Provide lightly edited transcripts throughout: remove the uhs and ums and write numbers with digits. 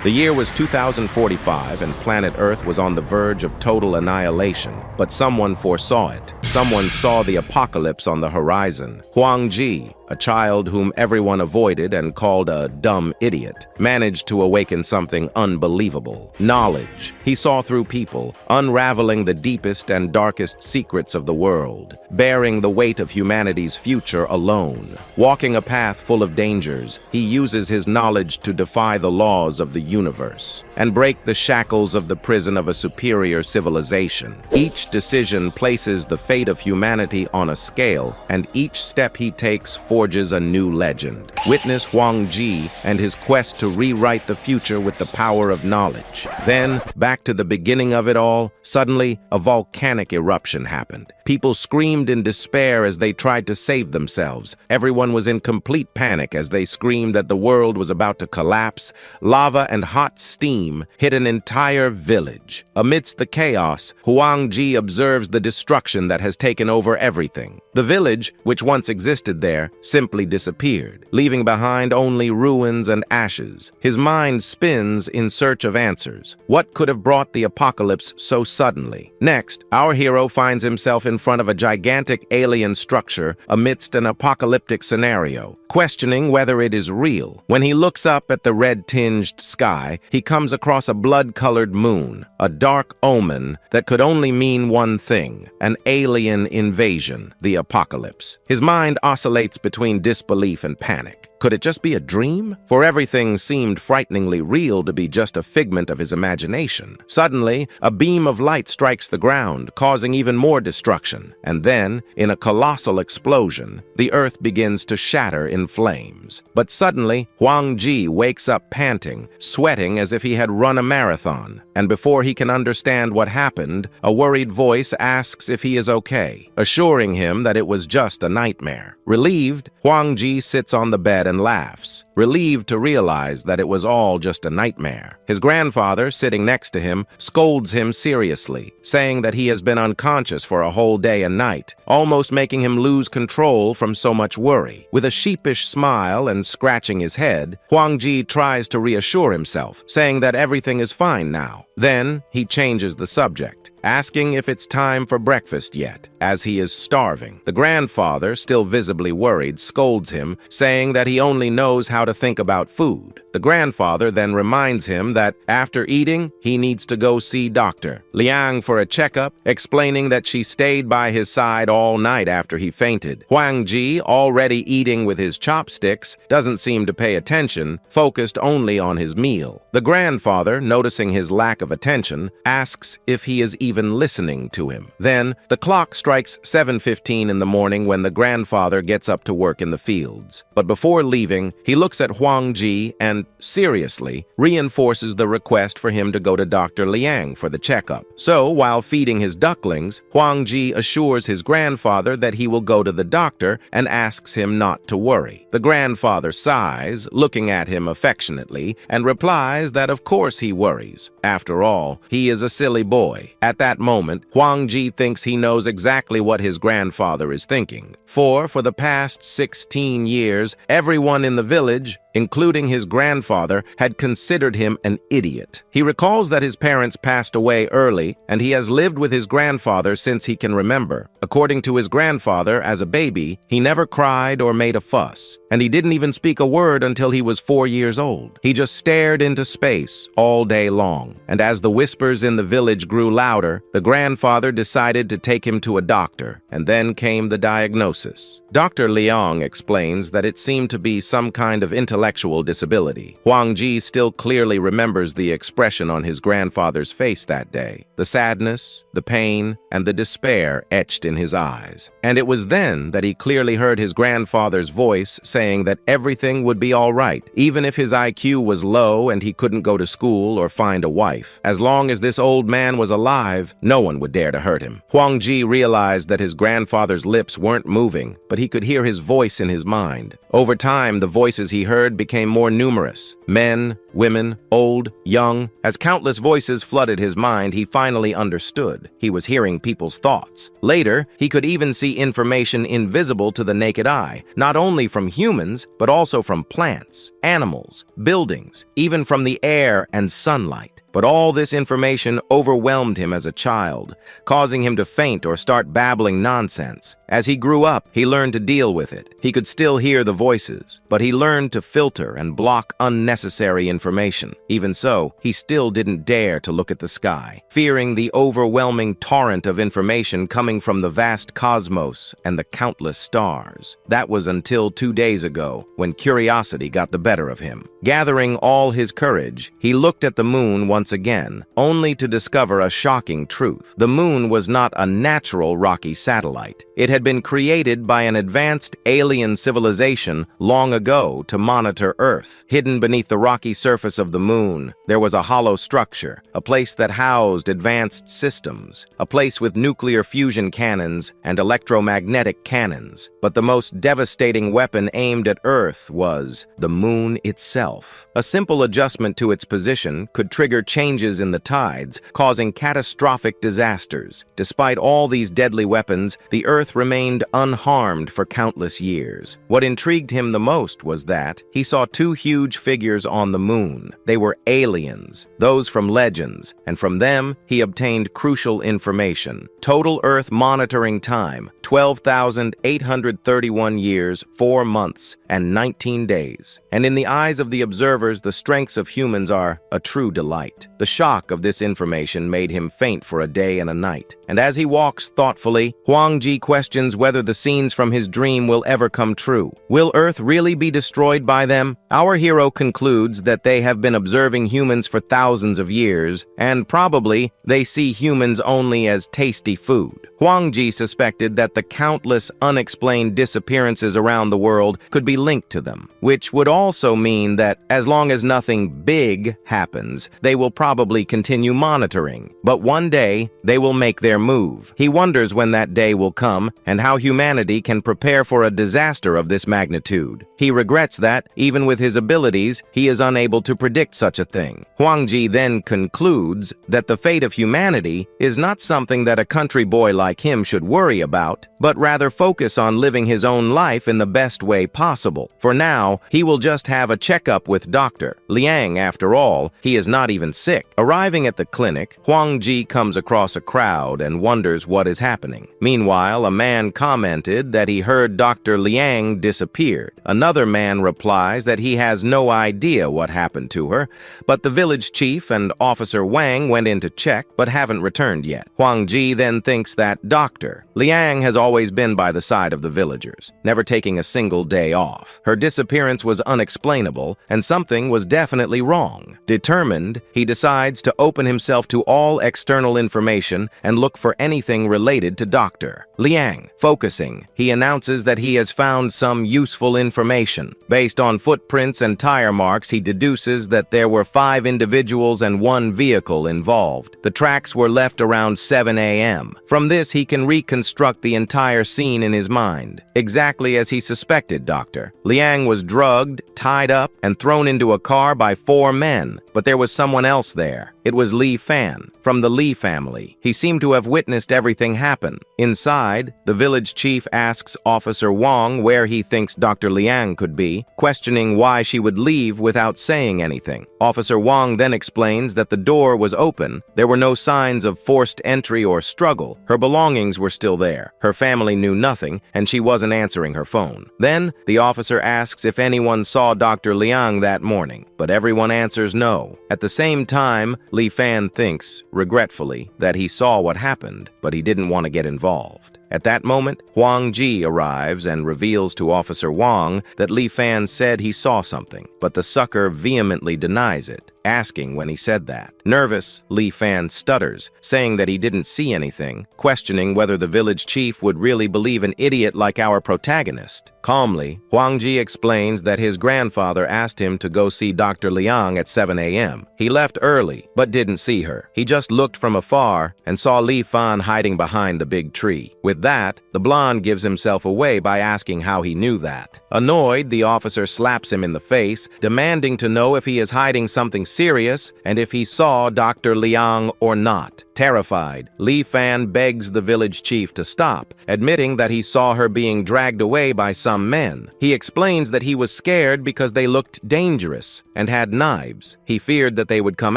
The year was 2045 and planet Earth was on the verge of total annihilation, but someone foresaw it. Someone saw the apocalypse on the horizon. Huang Ji, a child whom everyone avoided and called a dumb idiot, managed to awaken something unbelievable. Knowledge. He saw through people, unraveling the deepest and darkest secrets of the world, bearing the weight of humanity's future alone. Walking a path full of dangers, he uses his knowledge to defy the laws of the universe and break the shackles of the prison of a superior civilization. Each decision places the fate of humanity on a scale, and each step he takes forges a new legend. Witness Huang Ji and his quest to rewrite the future with the power of knowledge. Then, back to the beginning of it all, suddenly a volcanic eruption happened. People screamed in despair as they tried to save themselves. Everyone was in complete panic as they screamed that the world was about to collapse. Lava and hot steam hit an entire village. Amidst the chaos, Huang Ji observes the destruction that has taken over everything. The village, which once existed there, simply disappeared, leaving behind only ruins and ashes. His mind spins in search of answers. What could have brought the apocalypse so suddenly? Next, our hero finds himself in front of a gigantic alien structure amidst an apocalyptic scenario, questioning whether it is real. When he looks up at the red-tinged sky, he comes across a blood-colored moon, a dark omen that could only mean one thing: an alien invasion, the apocalypse. His mind oscillates between disbelief and panic. Could it just be a dream? For everything seemed frighteningly real to be just a figment of his imagination. Suddenly, a beam of light strikes the ground, causing even more destruction. And then, in a colossal explosion, the earth begins to shatter in flames. But suddenly, Huang Ji wakes up panting, sweating as if he had run a marathon. And before he can understand what happened, a worried voice asks if he is okay, assuring him that it was just a nightmare. Relieved, Huang Ji sits on the bed and laughs, relieved to realize that it was all just a nightmare. His grandfather, sitting next to him, scolds him seriously, saying that he has been unconscious for a whole day and night, almost making him lose control from so much worry. With a sheepish smile and scratching his head, Huang Ji tries to reassure himself, saying that everything is fine now. Then he changes the subject, asking if it's time for breakfast yet, as he is starving. The grandfather, still visibly worried, scolds him, saying that he only knows how to think about food. The grandfather then reminds him that after eating, he needs to go see Dr. Liang for a checkup, explaining that she stayed by his side all night after he fainted. Huang Ji, already eating with his chopsticks, doesn't seem to pay attention, focused only on his meal. The grandfather, noticing his lack of attention, asks if he is even listening to him. Then, the clock strikes 7:15 in the morning when the grandfather gets up to work in the fields. But before leaving, he looks at Huang Ji and, seriously, reinforces the request for him to go to Dr. Liang for the checkup. So, while feeding his ducklings, Huang Ji assures his grandfather that he will go to the doctor and asks him not to worry. The grandfather sighs, looking at him affectionately, and replies that of course he worries. After all, he is a silly boy. At that moment, Huang Ji thinks he knows exactly what his grandfather is thinking. For the past 16 years, everyone in the village, including his grandfather, had considered him an idiot. He recalls that his parents passed away early, and he has lived with his grandfather since he can remember. According to his grandfather, as a baby, he never cried or made a fuss, and he didn't even speak a word until he was 4 years old. He just stared into space all day long, and as the whispers in the village grew louder, the grandfather decided to take him to a doctor, and then came the diagnosis. Dr. Liang explains that it seemed to be some kind of intellectual disability. Huang Ji still clearly remembers the expression on his grandfather's face that day, the sadness, the pain, and the despair etched in his eyes. And it was then that he clearly heard his grandfather's voice saying that everything would be all right, even if his IQ was low and he couldn't go to school or find a wife. As long as this old man was alive, no one would dare to hurt him. Huang Ji realized that his grandfather's lips weren't moving, but he could hear his voice in his mind. Over time, the voices he heard became more numerous. Men, women, old, young. As countless voices flooded his mind, he finally understood. He was hearing people's thoughts. Later, he could even see information invisible to the naked eye, not only from humans, but also from plants, animals, buildings, even from the air and sunlight. But all this information overwhelmed him as a child, causing him to faint or start babbling nonsense. As he grew up, he learned to deal with it. He could still hear the voices, but he learned to filter and block unnecessary information. Even so, he still didn't dare to look at the sky, fearing the overwhelming torrent of information coming from the vast cosmos and the countless stars. That was until 2 days ago, when curiosity got the better of him. Gathering all his courage, he looked at the moon once again, only to discover a shocking truth. The moon was not a natural rocky satellite. It had been created by an advanced alien civilization long ago to monitor Earth. Hidden beneath the rocky surface of the moon, there was a hollow structure, a place that housed advanced systems, a place with nuclear fusion cannons and electromagnetic cannons. But the most devastating weapon aimed at Earth was the moon itself. A simple adjustment to its position could trigger changes in the tides, causing catastrophic disasters. Despite all these deadly weapons, the Earth remained unharmed for countless years. What intrigued him the most was that he saw 2 huge figures on the moon. They were aliens, those from legends, and from them he obtained crucial information. Total Earth monitoring time, 12,831 years, 4 months, and 19 days. And in the eyes of the observers, the strengths of humans are a true delight. The shock of this information made him faint for a day and a night. And as he walks thoughtfully, Huang Ji questions whether the scenes from his dream will ever come true. Will Earth really be destroyed by them? Our hero concludes that they have been observing humans for thousands of years, and probably they see humans only as tasty food. Huang Ji suspected that the countless unexplained disappearances around the world could be linked to them, which would also mean that as long as nothing big happens, they will probably continue monitoring. But one day, they will make their move. He wonders when that day will come and how humanity can prepare for a disaster of this magnitude. He regrets that, even with his abilities, he is unable to predict such a thing. Huang Ji then concludes that the fate of humanity is not something that a country boy like him should worry about, but rather focus on living his own life in the best way possible. For now, he will just have a checkup with Dr. Liang. After all, he is not even sick. Arriving at the clinic, Huang Ji comes across a crowd and wonders what is happening. Meanwhile, a man commented that he heard Dr. Liang disappeared. Another man replies that he has no idea what happened to her, but the village chief and Officer Wang went in to check but haven't returned yet. Huang Ji then thinks that Dr. Liang has always been by the side of the villagers, never taking a single day off. Her disappearance was unexplainable, and something was definitely wrong. Determined, he decides to open himself to all external information and look for anything related to Dr. Liang. Focusing, he announces that he has found some useful information. Based on footprints and tire marks, he deduces that there were 5 individuals and 1 vehicle involved. The tracks were left around 7 a.m. From this, he can reconstruct the entire scene in his mind. Exactly as he suspected, Dr. Liang was drugged, tied up, and thrown into a car by 4 men, but there was someone else there. It was Li Fan, from the Li family. He seemed to have witnessed everything happen. Inside, the village chief asks Officer Wang where he thinks Dr. Liang could be, questioning why she would leave without saying anything. Officer Wang then explains that the door was open. There were no signs of forced entry or struggle. Her belongings were still there. Her family knew nothing, and she wasn't answering her phone. Then, the officer asks if anyone saw Dr. Liang that morning, but everyone answers no. At the same time, Li Fan thinks, regretfully, that he saw what happened, but he didn't want to get involved. At that moment, Huang Ji arrives and reveals to Officer Wang that Li Fan said he saw something, but the sucker vehemently denies it, asking when he said that. Nervous, Li Fan stutters, saying that he didn't see anything, questioning whether the village chief would really believe an idiot like our protagonist. Calmly, Huang Ji explains that his grandfather asked him to go see Dr. Liang at 7 a.m. He left early, but didn't see her. He just looked from afar and saw Li Fan hiding behind the big tree. With With that, the blonde gives himself away by asking how he knew that. Annoyed, the officer slaps him in the face, demanding to know if he is hiding something serious and if he saw Dr. Liang or not. Terrified, Li Fan begs the village chief to stop, admitting that he saw her being dragged away by some men. He explains that he was scared because they looked dangerous and had knives. He feared that they would come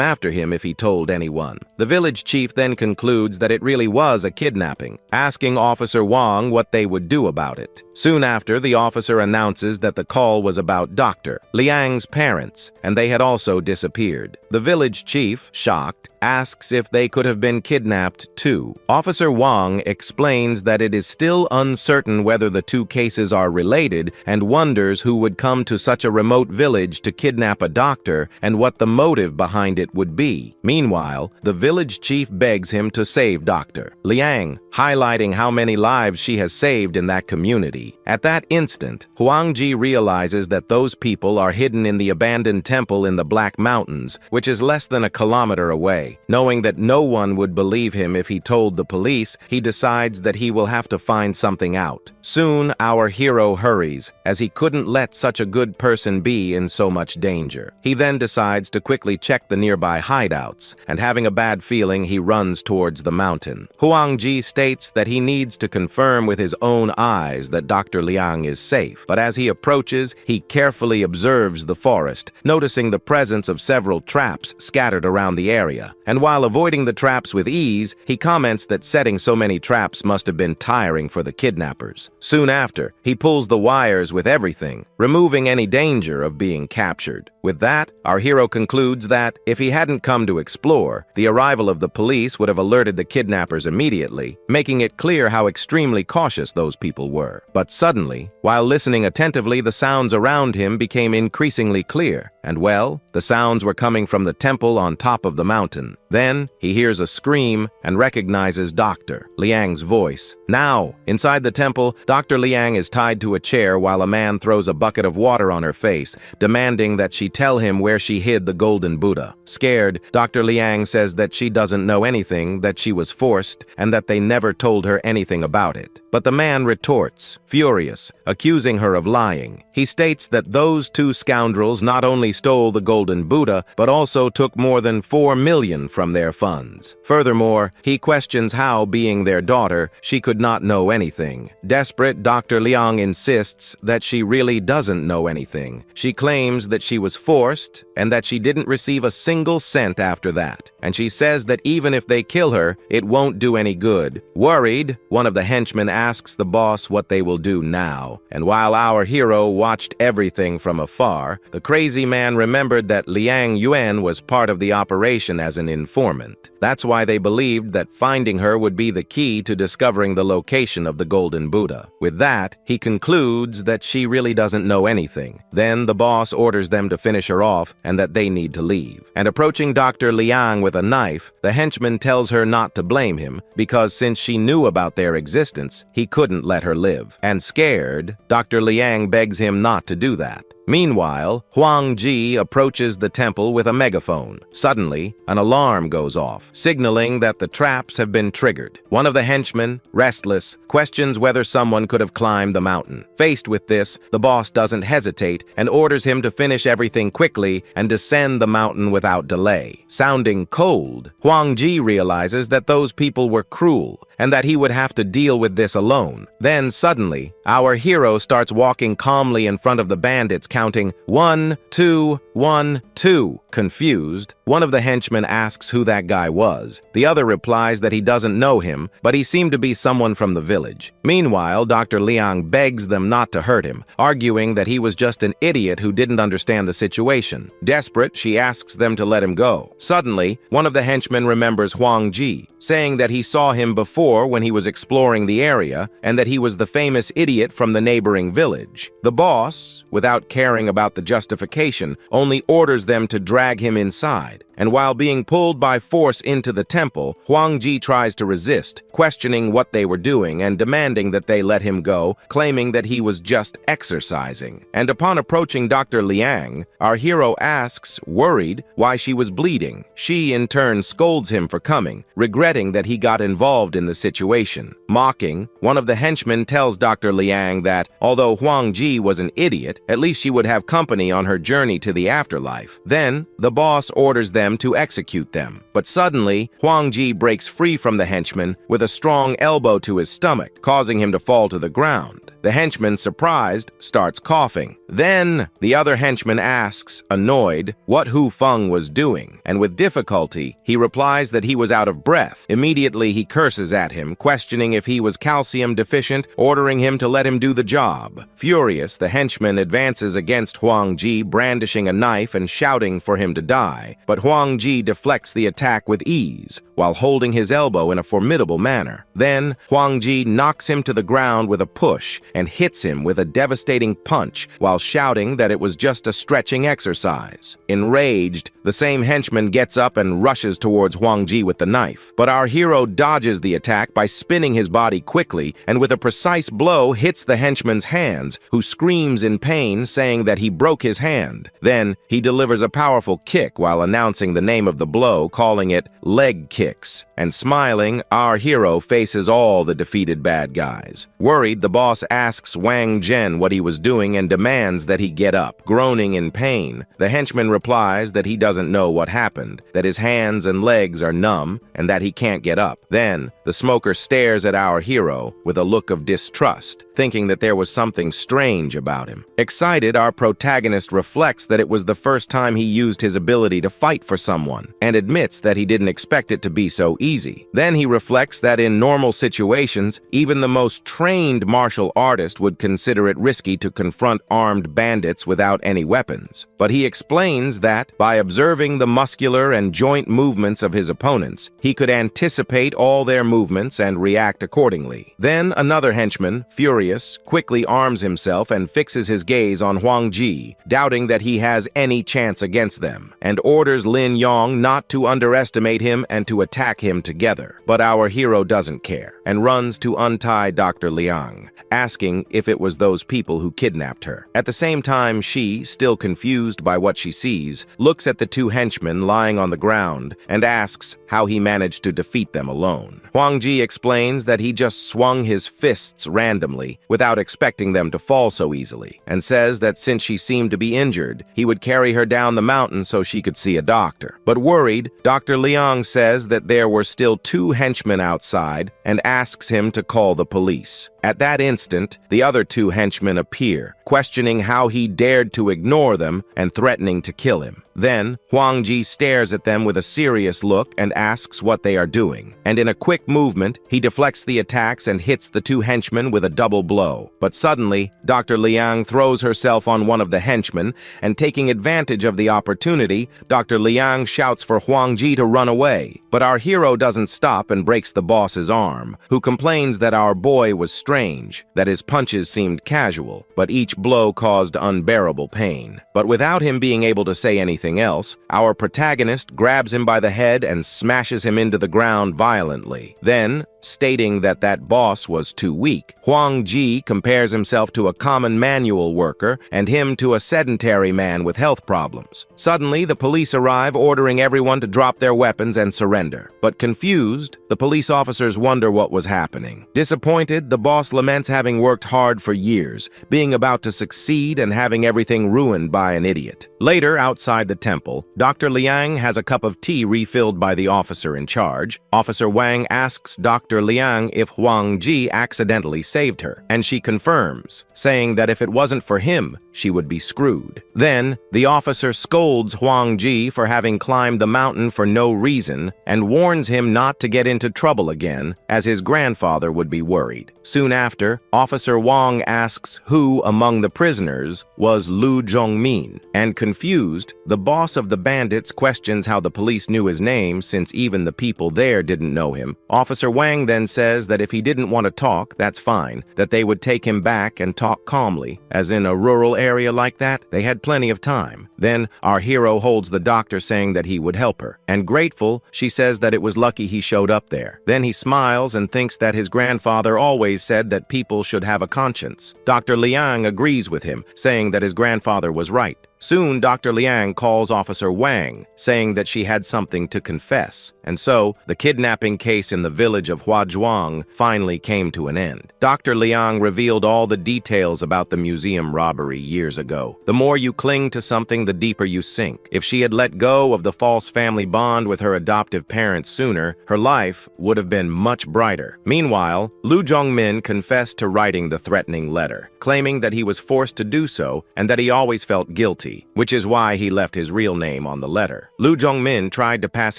after him if he told anyone. The village chief then concludes that it really was a kidnapping, asking Officer Wang what they would do about it. Soon after, the officer announces that the call was about Dr. Liang's parents, and they had also disappeared. The village chief, shocked, asks if they could have been kidnapped too. Officer Wang explains that it is still uncertain whether the two cases are related and wonders who would come to such a remote village to kidnap a doctor and what the motive behind it would be. Meanwhile, the village chief begs him to save Dr. Liang, highlighting how many lives she has saved in that community. At that instant, Huang Ji realizes that those people are hidden in the abandoned temple in the Black Mountains, which is less than a kilometer away. Knowing that no one would believe him if he told the police, he decides that he will have to find something out. Soon, our hero hurries, as he couldn't let such a good person be in so much danger. He then decides to quickly check the nearby hideouts, and having a bad feeling, he runs towards the mountain. Huang Ji states that he needs to confirm with his own eyes that Dr. Liang is safe, but as he approaches, he carefully observes the forest, noticing the presence of several traps scattered around the area. And while avoiding the traps with ease, he comments that setting so many traps must have been tiring for the kidnappers. Soon after, he pulls the wires with everything, removing any danger of being captured. With that, our hero concludes that, if he hadn't come to explore, the arrival of the police would have alerted the kidnappers immediately, making it clear how extremely cautious those people were. But suddenly, while listening attentively, the sounds around him became increasingly clear, and well, the sounds were coming from the temple on top of the mountain. Then, he hears a scream and recognizes Dr. Liang's voice. Now, inside the temple, Dr. Liang is tied to a chair while a man throws a bucket of water on her face, demanding that she tell him where she hid the golden Buddha. Scared, Dr. Liang says that she doesn't know anything, that she was forced, and that they never told her anything about it. But the man retorts, furious, accusing her of lying. He states that those two scoundrels not only stole the golden Buddha, but also took more than 4 million from their funds. Furthermore, he questions how, being their daughter, she could not know anything. Desperate, Dr. Liang insists that she really doesn't know anything. She claims that she was forced and that she didn't receive a single cent after that. And she says that even if they kill her, it won't do any good. Worried, one of the henchmen asks the boss what they will do now. And while our hero watched everything from afar, the crazy man remembered that Liang Yuan was part of the operation as an informant. That's why they believed that finding her would be the key to discovering the location of the golden Buddha. With that, he concludes that she really doesn't know anything. Then the boss orders them to finish her off and that they need to leave. And approaching Dr. Liang with a knife, the henchman tells her not to blame him because since she knew about their existence, he couldn't let her live. And scared, Dr. Liang begs him not to do that. Meanwhile, Huang Ji approaches the temple with a megaphone. Suddenly, an alarm goes off, signaling that the traps have been triggered. One of the henchmen, restless, questions whether someone could have climbed the mountain. Faced with this, the boss doesn't hesitate and orders him to finish everything quickly and descend the mountain without delay. Sounding cold, Huang Ji realizes that those people were cruel and that he would have to deal with this alone. Then suddenly, our hero starts walking calmly in front of the bandits, counting 1, 2, 1, 2. Confused, one of the henchmen asks who that guy was. The other replies that he doesn't know him, but he seemed to be someone from the village. Meanwhile, Dr. Liang begs them not to hurt him, arguing that he was just an idiot who didn't understand the situation. Desperate, she asks them to let him go. Suddenly, one of the henchmen remembers Huang Ji, saying that he saw him before when he was exploring the area and that he was the famous idiot from the neighboring village. The boss, without caring about the justification, only orders them to drag him inside. and while being pulled by force into the temple, Huang Ji tries to resist, questioning what they were doing and demanding that they let him go, claiming that he was just exercising. And upon approaching Dr. Liang, our hero asks, worried, why she was bleeding. She, in turn, scolds him for coming, regretting that he got involved in the situation. Mocking, one of the henchmen tells Dr. Liang that, although Huang Ji was an idiot, at least she would have company on her journey to the afterlife. Then, the boss orders them to execute them. But suddenly, Huang Ji breaks free from the henchman with a strong elbow to his stomach, causing him to fall to the ground. The henchman, surprised, starts coughing. Then, the other henchman asks, annoyed, what Hu Feng was doing, and with difficulty, he replies that he was out of breath. Immediately, he curses at him, questioning if he was calcium deficient, ordering him to let him do the job. Furious, the henchman advances against Huang Ji, brandishing a knife and shouting for him to die. But Huang Ji deflects the attack with ease, while holding his elbow in a formidable manner. Then, Huang Ji knocks him to the ground with a push and hits him with a devastating punch while shouting that it was just a stretching exercise. Enraged, the same henchman gets up and rushes towards Huang Ji with the knife. But our hero dodges the attack by spinning his body quickly and with a precise blow hits the henchman's hands, who screams in pain, saying that he broke his hand. Then, he delivers a powerful kick while announcing the name of the blow, calling it leg kicks. And smiling, our hero faces all the defeated bad guys. Worried, the boss asks Wang Zhen what he was doing and demands that he get up. Groaning in pain, the henchman replies that he doesn't know what happened, that his hands and legs are numb, and that he can't get up. Then, the smoker stares at our hero with a look of distrust, thinking that there was something strange about him. Excited, our protagonist reflects that it was the first time he used his ability to fight for someone, and admits that he didn't expect it to be so easy. Then he reflects that in normal situations, even the most trained martial artist would consider it risky to confront armed bandits without any weapons. But he explains that, by observing the muscular and joint movements of his opponents, he could anticipate all their movements and react accordingly. Then another henchman, furious, quickly arms himself and fixes his gaze on Huang Ji, doubting that he has any chance against them, and orders Lin Yong not to underestimate him and to attack him together. But our hero doesn't care, and runs to untie Dr. Liang, asking if it was those people who kidnapped her. At the same time, she, still confused by what she sees, looks at the two henchmen lying on the ground and asks how he managed to defeat them alone. Huang Ji explains that he just swung his fists randomly without expecting them to fall so easily, and says that since she seemed to be injured, he would carry her down the mountain so she could see a doctor. But worried, Dr. Liang says that there were still two henchmen outside and asks him to call the police. At that instant, the other two henchmen appear, questioning how he dared to ignore them and threatening to kill him. Then, Huang Ji stares at them with a serious look and asks what they are doing. And in a quick movement, he deflects the attacks and hits the two henchmen with a double blow. But suddenly, Dr. Liang throws herself on one of the henchmen, and taking advantage of the opportunity, Dr. Liang shouts for Huang Ji to run away. But our hero doesn't stop and breaks the boss's arm, who complains that our boy was strange, that his punches seemed casual, but each blow caused unbearable pain. But without him being able to say anything else, our protagonist grabs him by the head and smashes him into the ground violently. Then, stating that that boss was too weak, Huang Ji compares himself to a common manual worker and him to a sedentary man with health problems. Suddenly, the police arrive, ordering everyone to drop their weapons and surrender. But confused, the police officers wonder what was happening. Disappointed, the boss laments having worked hard for years, being about to succeed and having everything ruined by an idiot. Later, outside the temple, Dr. Liang has a cup of tea refilled by the officer in charge. Officer Wang asks Dr. Liang if Huang Ji accidentally saved her, and she confirms, saying that if it wasn't for him, she would be screwed. Then, the officer scolds Huang Ji for having climbed the mountain for no reason and warns him not to get into trouble again, as his grandfather would be worried. Soon after, Officer Wang asks who among the prisoners was Lu Zhongmin, and Confused, the boss of the bandits questions how the police knew his name since even the people there didn't know him. Officer Wang then says that if he didn't want to talk, that's fine, that they would take him back and talk calmly, as in a rural area like that, they had plenty of time. Then our hero holds the doctor saying that he would help her, and grateful, she says that it was lucky he showed up there. Then he smiles and thinks that his grandfather always said that people should have a conscience. Dr. Liang agrees with him, saying that his grandfather was right. Soon, Dr. Liang calls Officer Wang, saying that she had something to confess, and so the kidnapping case in the village of Huazhuang finally came to an end. Dr. Liang revealed all the details about the museum robbery years ago. The more you cling to something, the deeper you sink. If she had let go of the false family bond with her adoptive parents sooner, her life would have been much brighter. Meanwhile, Lu Zhongmin confessed to writing the threatening letter, claiming that he was forced to do so and that he always felt guilty, which is why he left his real name on the letter. Lu Zhongmin tried to pass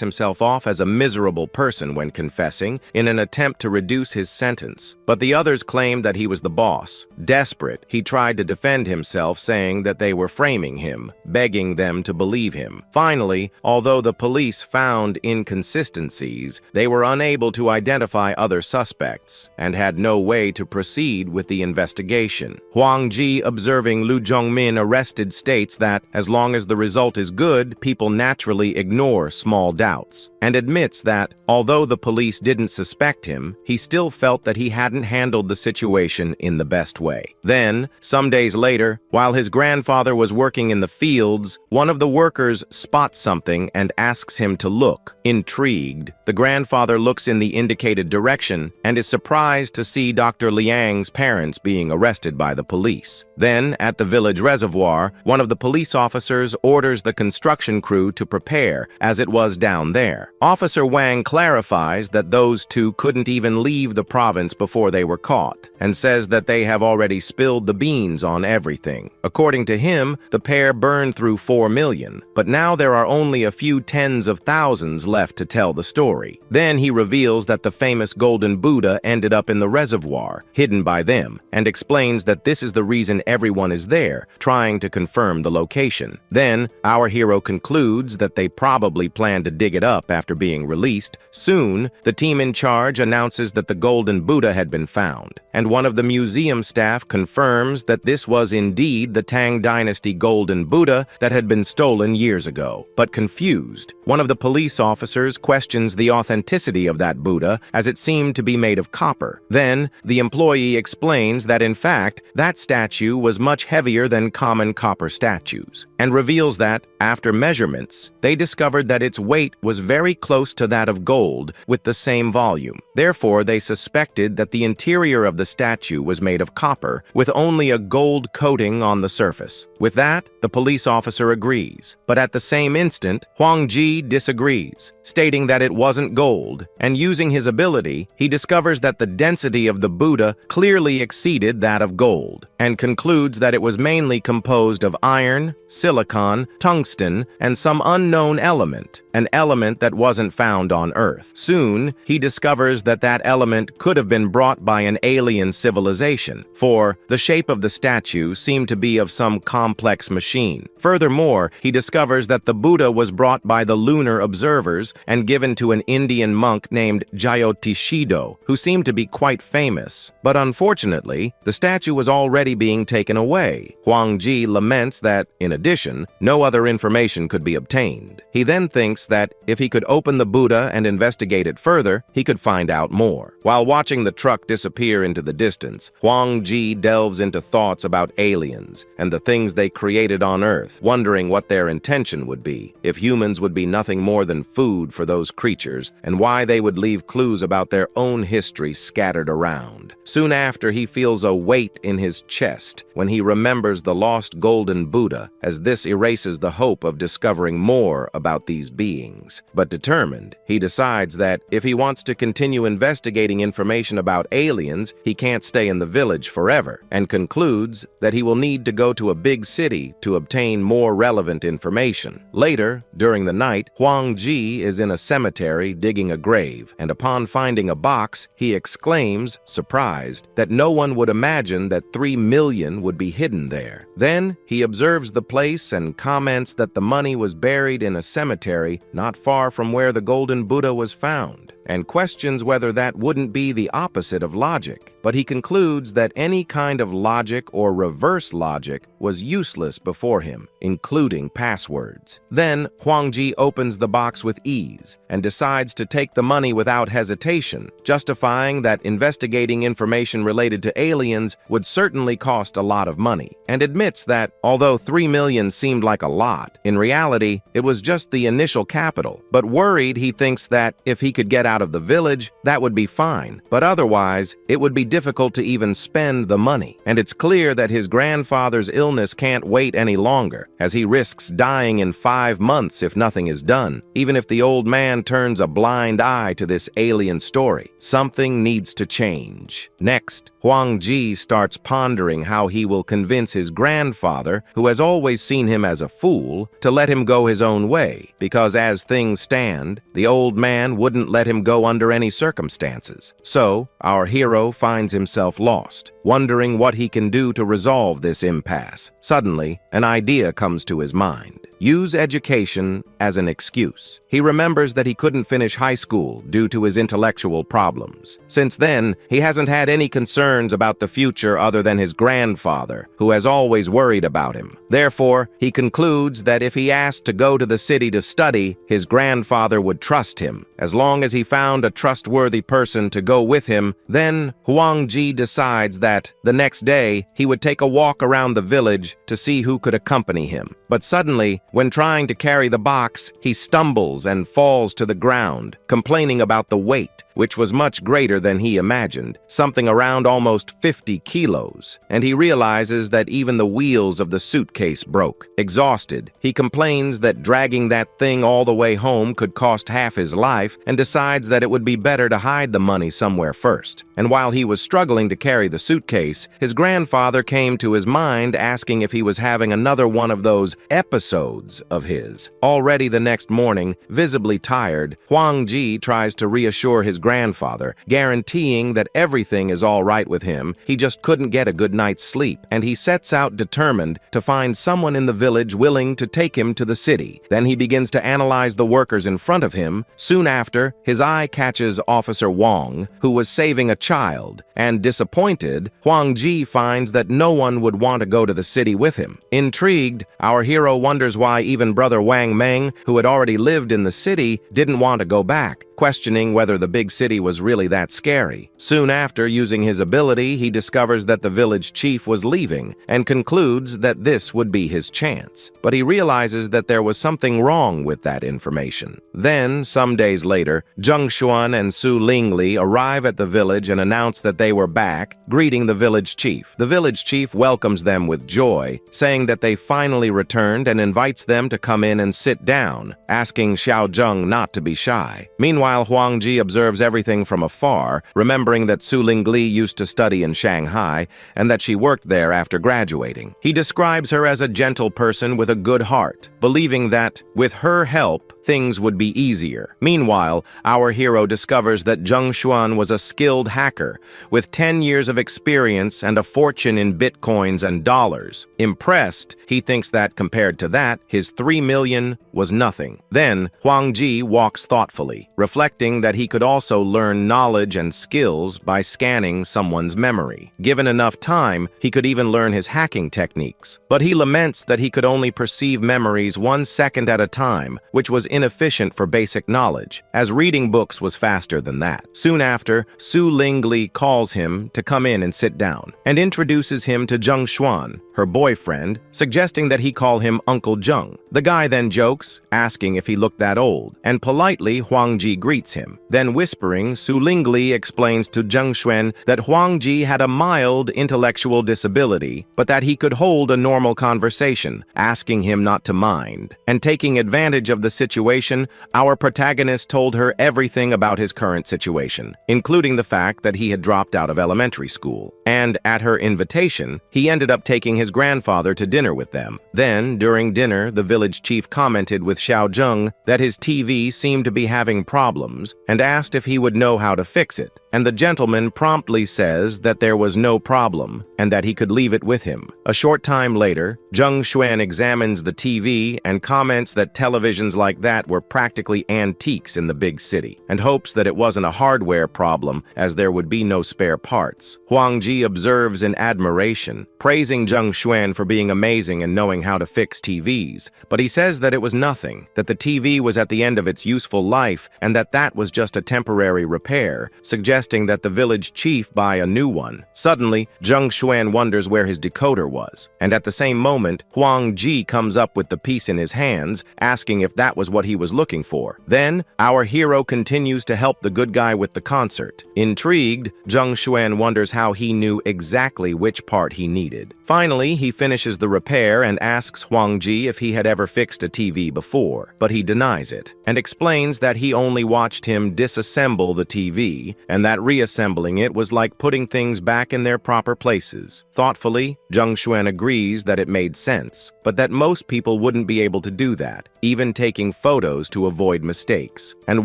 himself off as a miserable person when confessing in an attempt to reduce his sentence, but the others claimed that he was the boss. Desperate, he tried to defend himself, saying that they were framing him, begging them to believe him. Finally, although the police found inconsistencies, they were unable to identify other suspects and had no way to proceed with the investigation. Huang Ji, observing Lu Zhongmin arrested, states that as long as the result is good, people naturally ignore small doubts, and admits that although the police didn't suspect him, he still felt that he hadn't handled the situation in the best way. Then, some days later, while his grandfather was working in the fields, one of the workers spots something and asks him to look. Intrigued, the grandfather looks in the indicated direction and is surprised to see Dr. Liang's parents being arrested by the police. Then, at the village reservoir, one of the police officers orders the construction crew to prepare, as it was down there. Officer Wang clarifies that those two couldn't even leave the province before they were caught, and says that they have already spilled the beans on everything. According to him, the pair burned through 4 million, but now there are only a few tens of thousands left to tell the story. Then he reveals that the famous golden Buddha ended up in the reservoir, hidden by them, and explains that this is the reason everyone is there, trying to confirm the location. Then, our hero concludes that they probably plan to dig it up after being released. Soon, the team in charge announces that the golden Buddha had been found, and one of the museum staff confirms that this was indeed the Tang Dynasty golden Buddha that had been stolen years ago. But confused, one of the police officers questions the authenticity of that Buddha, as it seemed to be made of copper. Then, the employee explains that in fact, that statue was much heavier than common copper statues, and reveals that, after measurements, they discovered that its weight was very close to that of gold with the same volume. Therefore, they suspected that the interior of the statue was made of copper, with only a gold coating on the surface. With that, the police officer agrees, but at the same instant, Huang Ji disagrees, stating that it wasn't gold, and using his ability, he discovers that the density of the Buddha clearly exceeded that of gold, and concludes that it was mainly composed of iron, silicon, tungsten, and some unknown element, an element that wasn't found on Earth. Soon, he discovers that that element could have been brought by an alien civilization, for the shape of the statue seemed to be of some complex machine. Furthermore, he discovers that the Buddha was brought by the lunar observers and given to an Indian monk named Jyotishido, who seemed to be quite famous. But unfortunately, the statue was already being taken away. Huang Ji laments that, in addition, no other information could be obtained. He then thinks that if he could open the Buddha and investigate it further, he could find out more. While watching the truck disappear into the distance, Huang Ji delves into thoughts about aliens and the things they created on Earth, wondering what their intention would be, if humans would be nothing more than food for those creatures, and why they would leave clues about their own history scattered around. Soon after, he feels a weight in his chest when he remembers the lost golden Buddha, as this erases the hope of discovering more about these beings. But determined, he decides that if he wants to continue investigating information about aliens, he can't stay in the village forever, and concludes that he will need to go to a big city to obtain more relevant information. Later, during the night, Huang Ji is in a cemetery digging a grave, and upon finding a box, he exclaims, surprised, that no one would imagine that 3 million would be hidden there. Then, he observes observes the place and comments that the money was buried in a cemetery not far from where the Golden Buddha was found, and questions whether that wouldn't be the opposite of logic. But he concludes that any kind of logic or reverse logic was useless before him, including passwords. Then, Huangji opens the box with ease and decides to take the money without hesitation, justifying that investigating information related to aliens would certainly cost a lot of money, and admits that, although 3 million seemed like a lot, in reality, it was just the initial capital. But worried, he thinks that if he could get out of the village, that would be fine, but otherwise, it would be difficult to even spend the money. And it's clear that his grandfather's illness can't wait any longer, as he risks dying in 5 months if nothing is done, even if the old man turns a blind eye to this alien story. Something needs to change. Next, Huang Ji starts pondering how he will convince his grandfather, who has always seen him as a fool, to let him go his own way, because as things stand, the old man wouldn't let him go under any circumstances. So, our hero finds himself lost, wondering what he can do to resolve this impasse. Suddenly, an idea comes to his mind. Use education as an excuse. He remembers that he couldn't finish high school due to his intellectual problems. Since then, he hasn't had any concerns about the future other than his grandfather, who has always worried about him. Therefore, he concludes that if he asked to go to the city to study, his grandfather would trust him. As long as he found a trustworthy person to go with him, then Huang Ji decides that the next day he would take a walk around the village to see who could accompany him. But suddenly, when trying to carry the box, he stumbles and falls to the ground, complaining about the weight, which was much greater than he imagined, something around almost 50 kilos, and he realizes that even the wheels of the suitcase broke. Exhausted, he complains that dragging that thing all the way home could cost half his life, and decides that it would be better to hide the money somewhere first. And while he was struggling to carry the suitcase, his grandfather came to his mind, asking if he was having another one of those episodes of his. Already the next morning, visibly tired, Huang Ji tries to reassure his grandfather, guaranteeing that everything is all right with him, he just couldn't get a good night's sleep, and he sets out determined to find someone in the village willing to take him to the city. Then he begins to analyze the workers in front of him. Soon after, his eye catches Officer Wang, who was saving a child, and disappointed, Huang Ji finds that no one would want to go to the city with him. Intrigued, our hero wonders why even brother Wang Meng, who had already lived in the city, didn't want to go back, questioning whether the big city was really that scary. Soon after, using his ability, he discovers that the village chief was leaving and concludes that this would be his chance. But he realizes that there was something wrong with that information. Then, some days later, Zheng Xuan and Su Lingli arrive at the village and announce that they were back, greeting the village chief. The village chief welcomes them with joy, saying that they finally returned and invites them to come in and sit down, asking Xiao Zheng not to be shy. Meanwhile, Huang Ji observes everything from afar, remembering that Su Lingli used to study in Shanghai and that she worked there after graduating. He describes her as a gentle person with a good heart, believing that, with her help, things would be easier. Meanwhile, our hero discovers that Zheng Xuan was a skilled hacker with 10 years of experience and a fortune in bitcoins and dollars. Impressed, he thinks that compared to that, his 3 million was nothing. Then, Huang Ji walks thoughtfully, reflecting that he could also learn knowledge and skills by scanning someone's memory. Given enough time, he could even learn his hacking techniques. But he laments that he could only perceive memories 1 second at a time, which was inefficient for basic knowledge, as reading books was faster than that. Soon after, Su Lingli calls him to come in and sit down, and introduces him to Zheng Xuan, her boyfriend, suggesting that he call him Uncle Zheng. The guy then jokes, asking if he looked that old, and politely Huang Ji greets him. Then whispering, Su Lingli explains to Zheng Xuan that Huang Ji had a mild intellectual disability, but that he could hold a normal conversation, asking him not to mind. And taking advantage of the situation, our protagonist told her everything about his current situation, including the fact that he had dropped out of elementary school. And at her invitation, he ended up taking his grandfather to dinner with them. Then, during dinner, the village chief commented with Xiao Zheng that his TV seemed to be having problems and asked if he would know how to fix it. and the gentleman promptly says that there was no problem and that he could leave it with him. A short time later, Zheng Xuan examines the TV and comments that televisions like that were practically antiques in the big city, and hopes that it wasn't a hardware problem as there would be no spare parts. Huang Ji observes in admiration, praising Zheng Xuan for being amazing and knowing how to fix TVs, but he says that it was nothing, that the TV was at the end of its useful life and that was just a temporary repair, suggesting that the village chief buy a new one. Suddenly, Zheng Xuan wonders where his decoder was, and at the same moment, Huang Ji comes up with the piece in his hands, asking if that was what he was looking for. Then, our hero continues to help the good guy with the concert. Intrigued, Zheng Xuan wonders how he knew exactly which part he needed. Finally, he finishes the repair and asks Huang Ji if he had ever fixed a TV before, but he denies it, and explains that he only watched him disassemble the TV, and that reassembling it was like putting things back in their proper places. Thoughtfully, Zheng Xuan agrees that it made sense, but that most people wouldn't be able to do that, even taking photos to avoid mistakes, and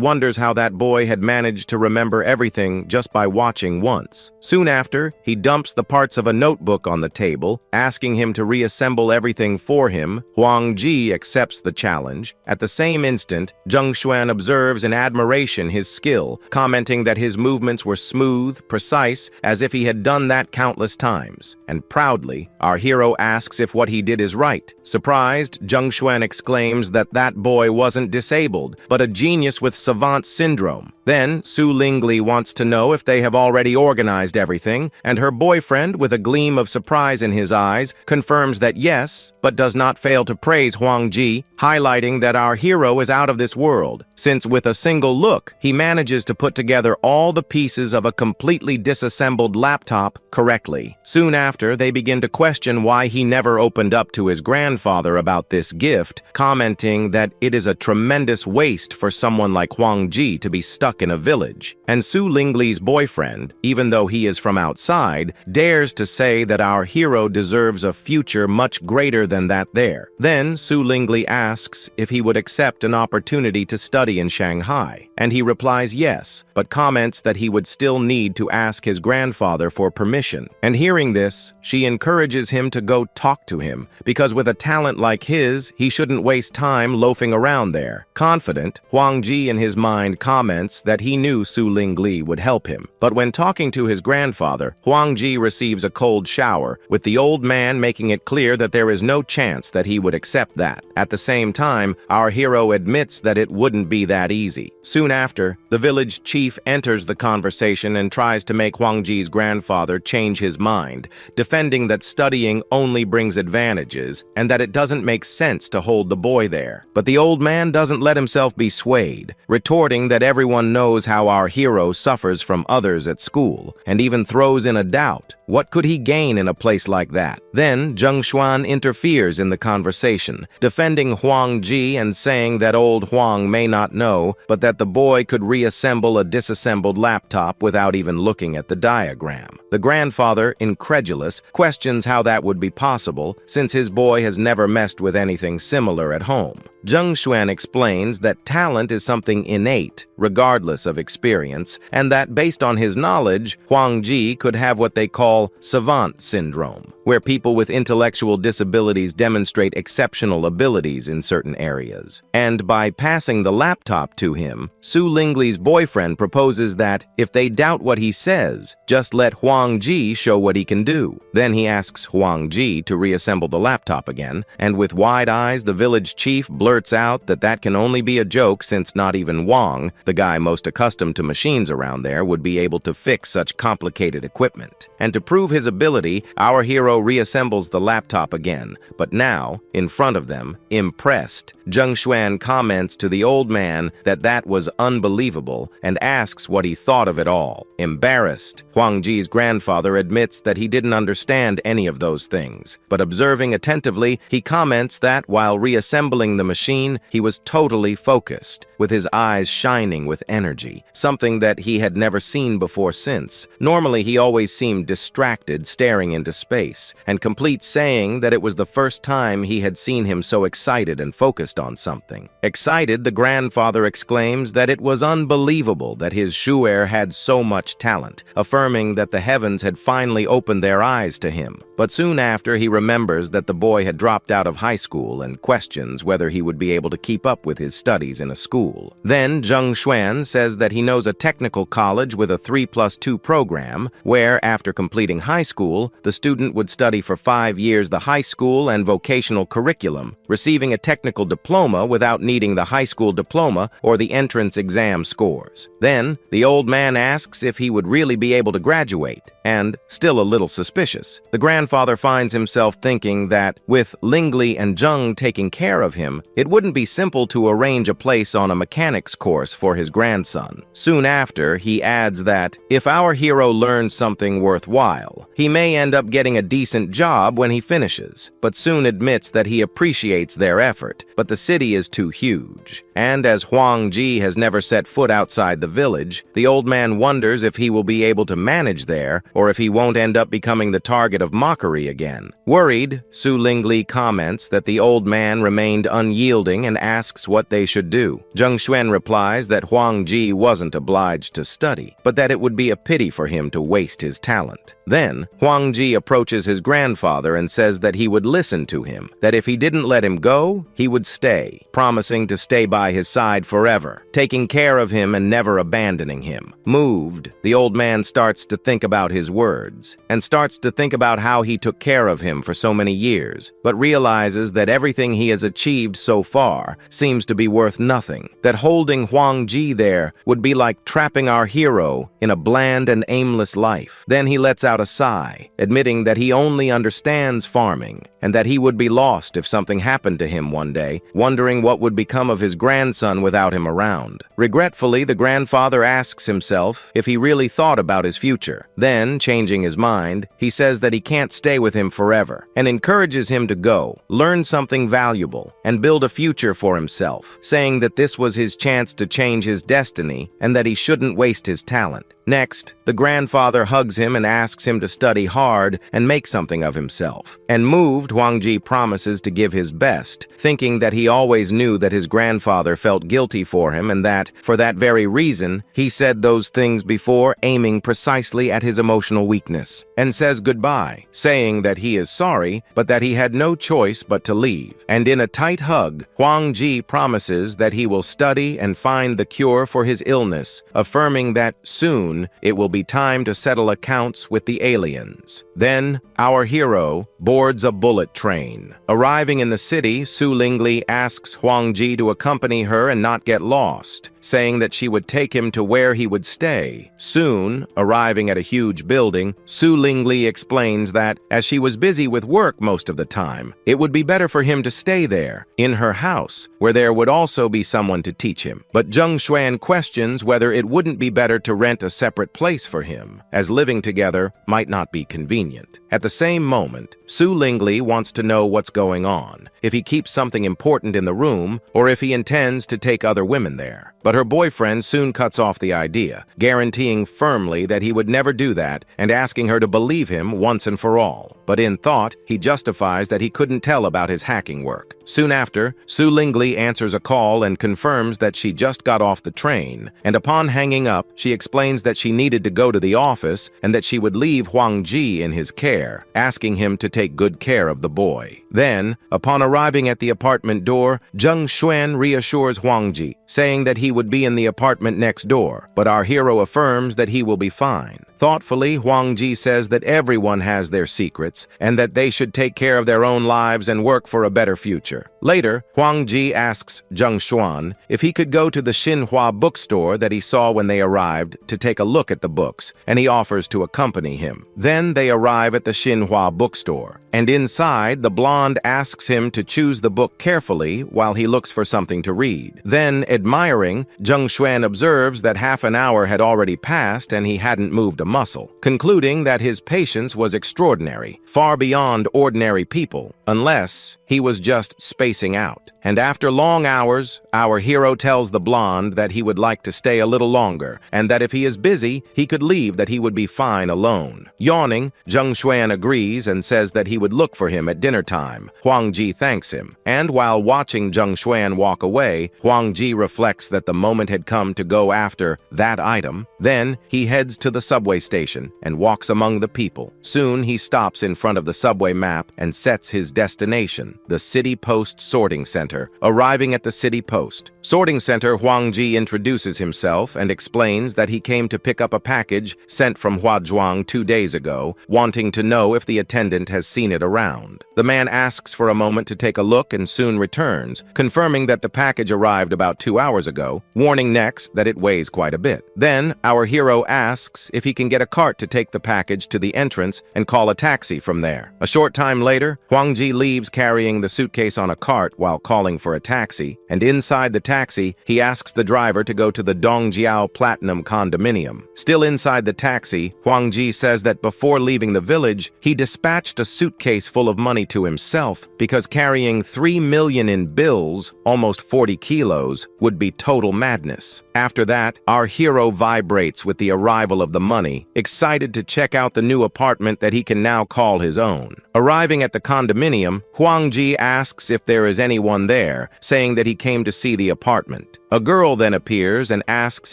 wonders how that boy had managed to remember everything just by watching once. Soon after, he dumps the parts of a notebook on the table, asking him to reassemble everything for him. Huang Ji accepts the challenge. At the same instant, Zheng Xuan observes in admiration his skill, commenting that his movements were smooth, precise, as if he had done that countless times. And proudly, our hero asks if what he did is right. Surprised, Zheng Xuan exclaims that that boy wasn't disabled, but a genius with savant syndrome. Then, Su Lingli wants to know if they have already organized everything, and her boyfriend, with a gleam of surprise in his eyes, confirms that yes, but does not fail to praise Huang Ji, highlighting that our hero is out of this world, since with a single look, he manages to put together all the pieces of a completely disassembled laptop correctly. Soon after, they begin to question why he never opened up to his grandfather about this gift, commenting that it is a tremendous waste for someone like Huang Ji to be stuck in a village. And Su Lingli's boyfriend, even though he is from outside, dares to say that our hero deserves a future much greater than that there. Then Su Lingli asks if he would accept an opportunity to study in Shanghai, and he replies yes, but comments that he would still need to ask his grandfather for permission. And hearing this, she encourages him to go talk to him, because with a talent like his, he shouldn't waste time loafing around there. Confident, Huang Ji in his mind comments that he knew Su Lingli would help him. But when talking to his grandfather, Huang Ji receives a cold shower, with the old man making it clear that there is no chance that he would accept that. At the same time, our hero admits that it wouldn't be that easy. Soon after, the village chief enters the conversation and tries to make Huang Ji's grandfather change his mind, defending that studying only brings advantages and that it doesn't make sense to hold the boy there. But the old man doesn't let himself be swayed, retorting that everyone knows how our hero suffers from others at school, and even throws in a doubt. What could he gain in a place like that? Then Zheng Xuan interferes in the conversation, defending Huang Ji and saying that old Huang may not know, but that the boy could reassemble a disassembled laptop without even looking at the diagram. The grandfather, incredulous, questions how that would be possible, since his boy has never messed with anything similar at home. Zheng Xuan explains that talent is something innate, regardless of experience, and that based on his knowledge, Huang Ji could have what they call savant syndrome, where people with intellectual disabilities demonstrate exceptional abilities in certain areas. And by passing the laptop to him, Su Lingli's boyfriend proposes that, if they doubt what he says, just let Huang Ji show what he can do. Then he asks Huang Ji to reassemble the laptop again, and with wide eyes, the village chief blurts out that that can only be a joke since not even Wang, the guy most accustomed to machines around there, would be able to fix such complicated equipment. And to prove his ability, our hero reassembles the laptop again, but now, in front of them, impressed, Zheng Xuan comments to the old man that that was unbelievable and asks what he thought of it all. Embarrassed, Huang Ji's grandfather admits that he didn't understand any of those things, but observing attentively, he comments that while reassembling the machine, he was totally focused, with his eyes shining with energy, something that he had never seen before since. Normally, he always seemed distracted, staring into space, and complete saying that it was the first time he had seen him so excited and focused on something. Excited, the grandfather exclaims that it was unbelievable that his shu'er had so much talent, affirming that the heavens had finally opened their eyes to him. But soon after, he remembers that the boy had dropped out of high school and questions whether he would be able to keep up with his studies in a school. Then Zheng Xuan says that he knows a technical college with a 3+2 program where, after completing high school, the student would study for 5 years the high school and vocational curriculum, receiving a technical diploma without needing the high school diploma or the entrance exam scores. Then, the old man asks if he would really be able to graduate, and, still a little suspicious, the grandfather finds himself thinking that, with Lingli and Zheng taking care of him, it wouldn't be simple to arrange a place on a mechanics course for his grandson. Soon after, he adds that, if our hero learns something worthwhile, he may end up getting a decent job when he finishes, but soon admits that he appreciates their effort, but the city is too huge. And as Huang Ji has never set foot outside the village, the old man wonders if he will be able to manage there, or if he won't end up becoming the target of mockery again. Worried, Su Lingli comments that the old man remained unyielding and asks what they should do. Zheng Xuan replies that Huang Ji wasn't obliged to study, but that it would be a pity for him to waste his talent. Then, Huang Ji approaches his grandfather and says that he would listen to him, that if he didn't let him go, he would stay, promising to stay by his side forever, taking care of him and never abandoning him. Moved, the old man starts to think about his words, and starts to think about how he took care of him for so many years, but realizes that everything he has achieved so far seems to be worth nothing, that holding Huang Ji there would be like trapping our hero in a bland and aimless life. Then he lets out a sigh, admitting that he only understands farming, and that he would be lost if something happened to him one day, wondering what would become of his grandson without him around. Regretfully, the grandfather asks himself if he really thought about his future. Then, changing his mind, he says that he can't stay with him forever, and encourages him to go, learn something valuable, and build a future for himself, saying that this was his chance to change his destiny and that he shouldn't waste his talent. Next, the grandfather hugs him and asks him to study hard and make something of himself. And moved, Huang Ji promises to give his best, thinking that he always knew that his grandfather felt guilty for him and that, for that very reason, he said those things before, aiming precisely at his emotional weakness, and says goodbye, saying that he is sorry, but that he had no choice but to leave. And in a tight hug, Huang Ji promises that he will study and find the cure for his illness, affirming that soon it will be time to settle accounts with the aliens. Then, our hero boards a bullet train. Arriving in the city, Su Lingli asks Huang Ji to accompany her and not get lost, saying that she would take him to where he would stay. Soon, arriving at a huge building, Su Lingli explains that, as she was busy with work most of the time, it would be better for him to stay there, in her house, where there would also be someone to teach him. But Zheng Xuan questions whether it wouldn't be better to rent a separate place for him, as living together might not be convenient. At the same moment, Su Lingli wants to know what's going on, if he keeps something important in the room, or if he intends to take other women there. But her boyfriend soon cuts off the idea, guaranteeing firmly that he would never do that and asking her to believe him once and for all. But in thought, he justifies that he couldn't tell about his hacking work. Soon after, Su Lingli answers a call and confirms that she just got off the train, and upon hanging up, she explains that she needed to go to the office and that she would leave Huang Ji in his care, asking him to take good care of the boy. Then, upon arriving at the apartment door, Zheng Xuan reassures Huang Ji, saying that he would be in the apartment next door, but our hero affirms that he will be fine. Thoughtfully, Huang Ji says that everyone has their secrets and that they should take care of their own lives and work for a better future. Later, Huang Ji asks Zheng Xuan if he could go to the Xinhua bookstore that he saw when they arrived to take a look at the books, and he offers to accompany him. Then they arrive at the Xinhua bookstore, and inside, the blonde blonde asks him to choose the book carefully while he looks for something to read. Then, admiring, Zheng Xuan observes that half an hour had already passed and he hadn't moved a muscle, concluding that his patience was extraordinary, far beyond ordinary people, unless he was just spacing out. And after long hours, our hero tells the blonde that he would like to stay a little longer, and that if he is busy, he could leave, that he would be fine alone. Yawning, Zheng Xuan agrees and says that he would look for him at dinner time. Huang Ji thanks him, and while watching Zheng Xuan walk away, Huang Ji reflects that the moment had come to go after that item. Then he heads to the subway station and walks among the people. Soon he stops in front of the subway map and sets his destination, the City Post Sorting Center. Arriving at the City Post Sorting Center, Huang Ji introduces himself and explains that he came to pick up a package sent from Huazhuang 2 days ago, wanting to know if the attendant has seen it around. The man asks for a moment to take a look and soon returns, confirming that the package arrived about 2 hours ago, warning next that it weighs quite a bit. Then, our hero asks if he can get a cart to take the package to the entrance and call a taxi from there. A short time later, Huang Ji leaves carrying the suitcase on a cart while calling for a taxi, and inside the taxi, he asks the driver to go to the Dongjiao Platinum condominium. Still inside the taxi, Huang Ji says that before leaving the village, he dispatched a suitcase full of money to himself because carrying 3 million in bills, almost 40 kilos, would be total madness. After that, our hero vibrates with the arrival of the money, excited to check out the new apartment that he can now call his own. Arriving at the condominium, Huang Ji asks if there is anyone there, saying that he came to see the apartment. A girl then appears and asks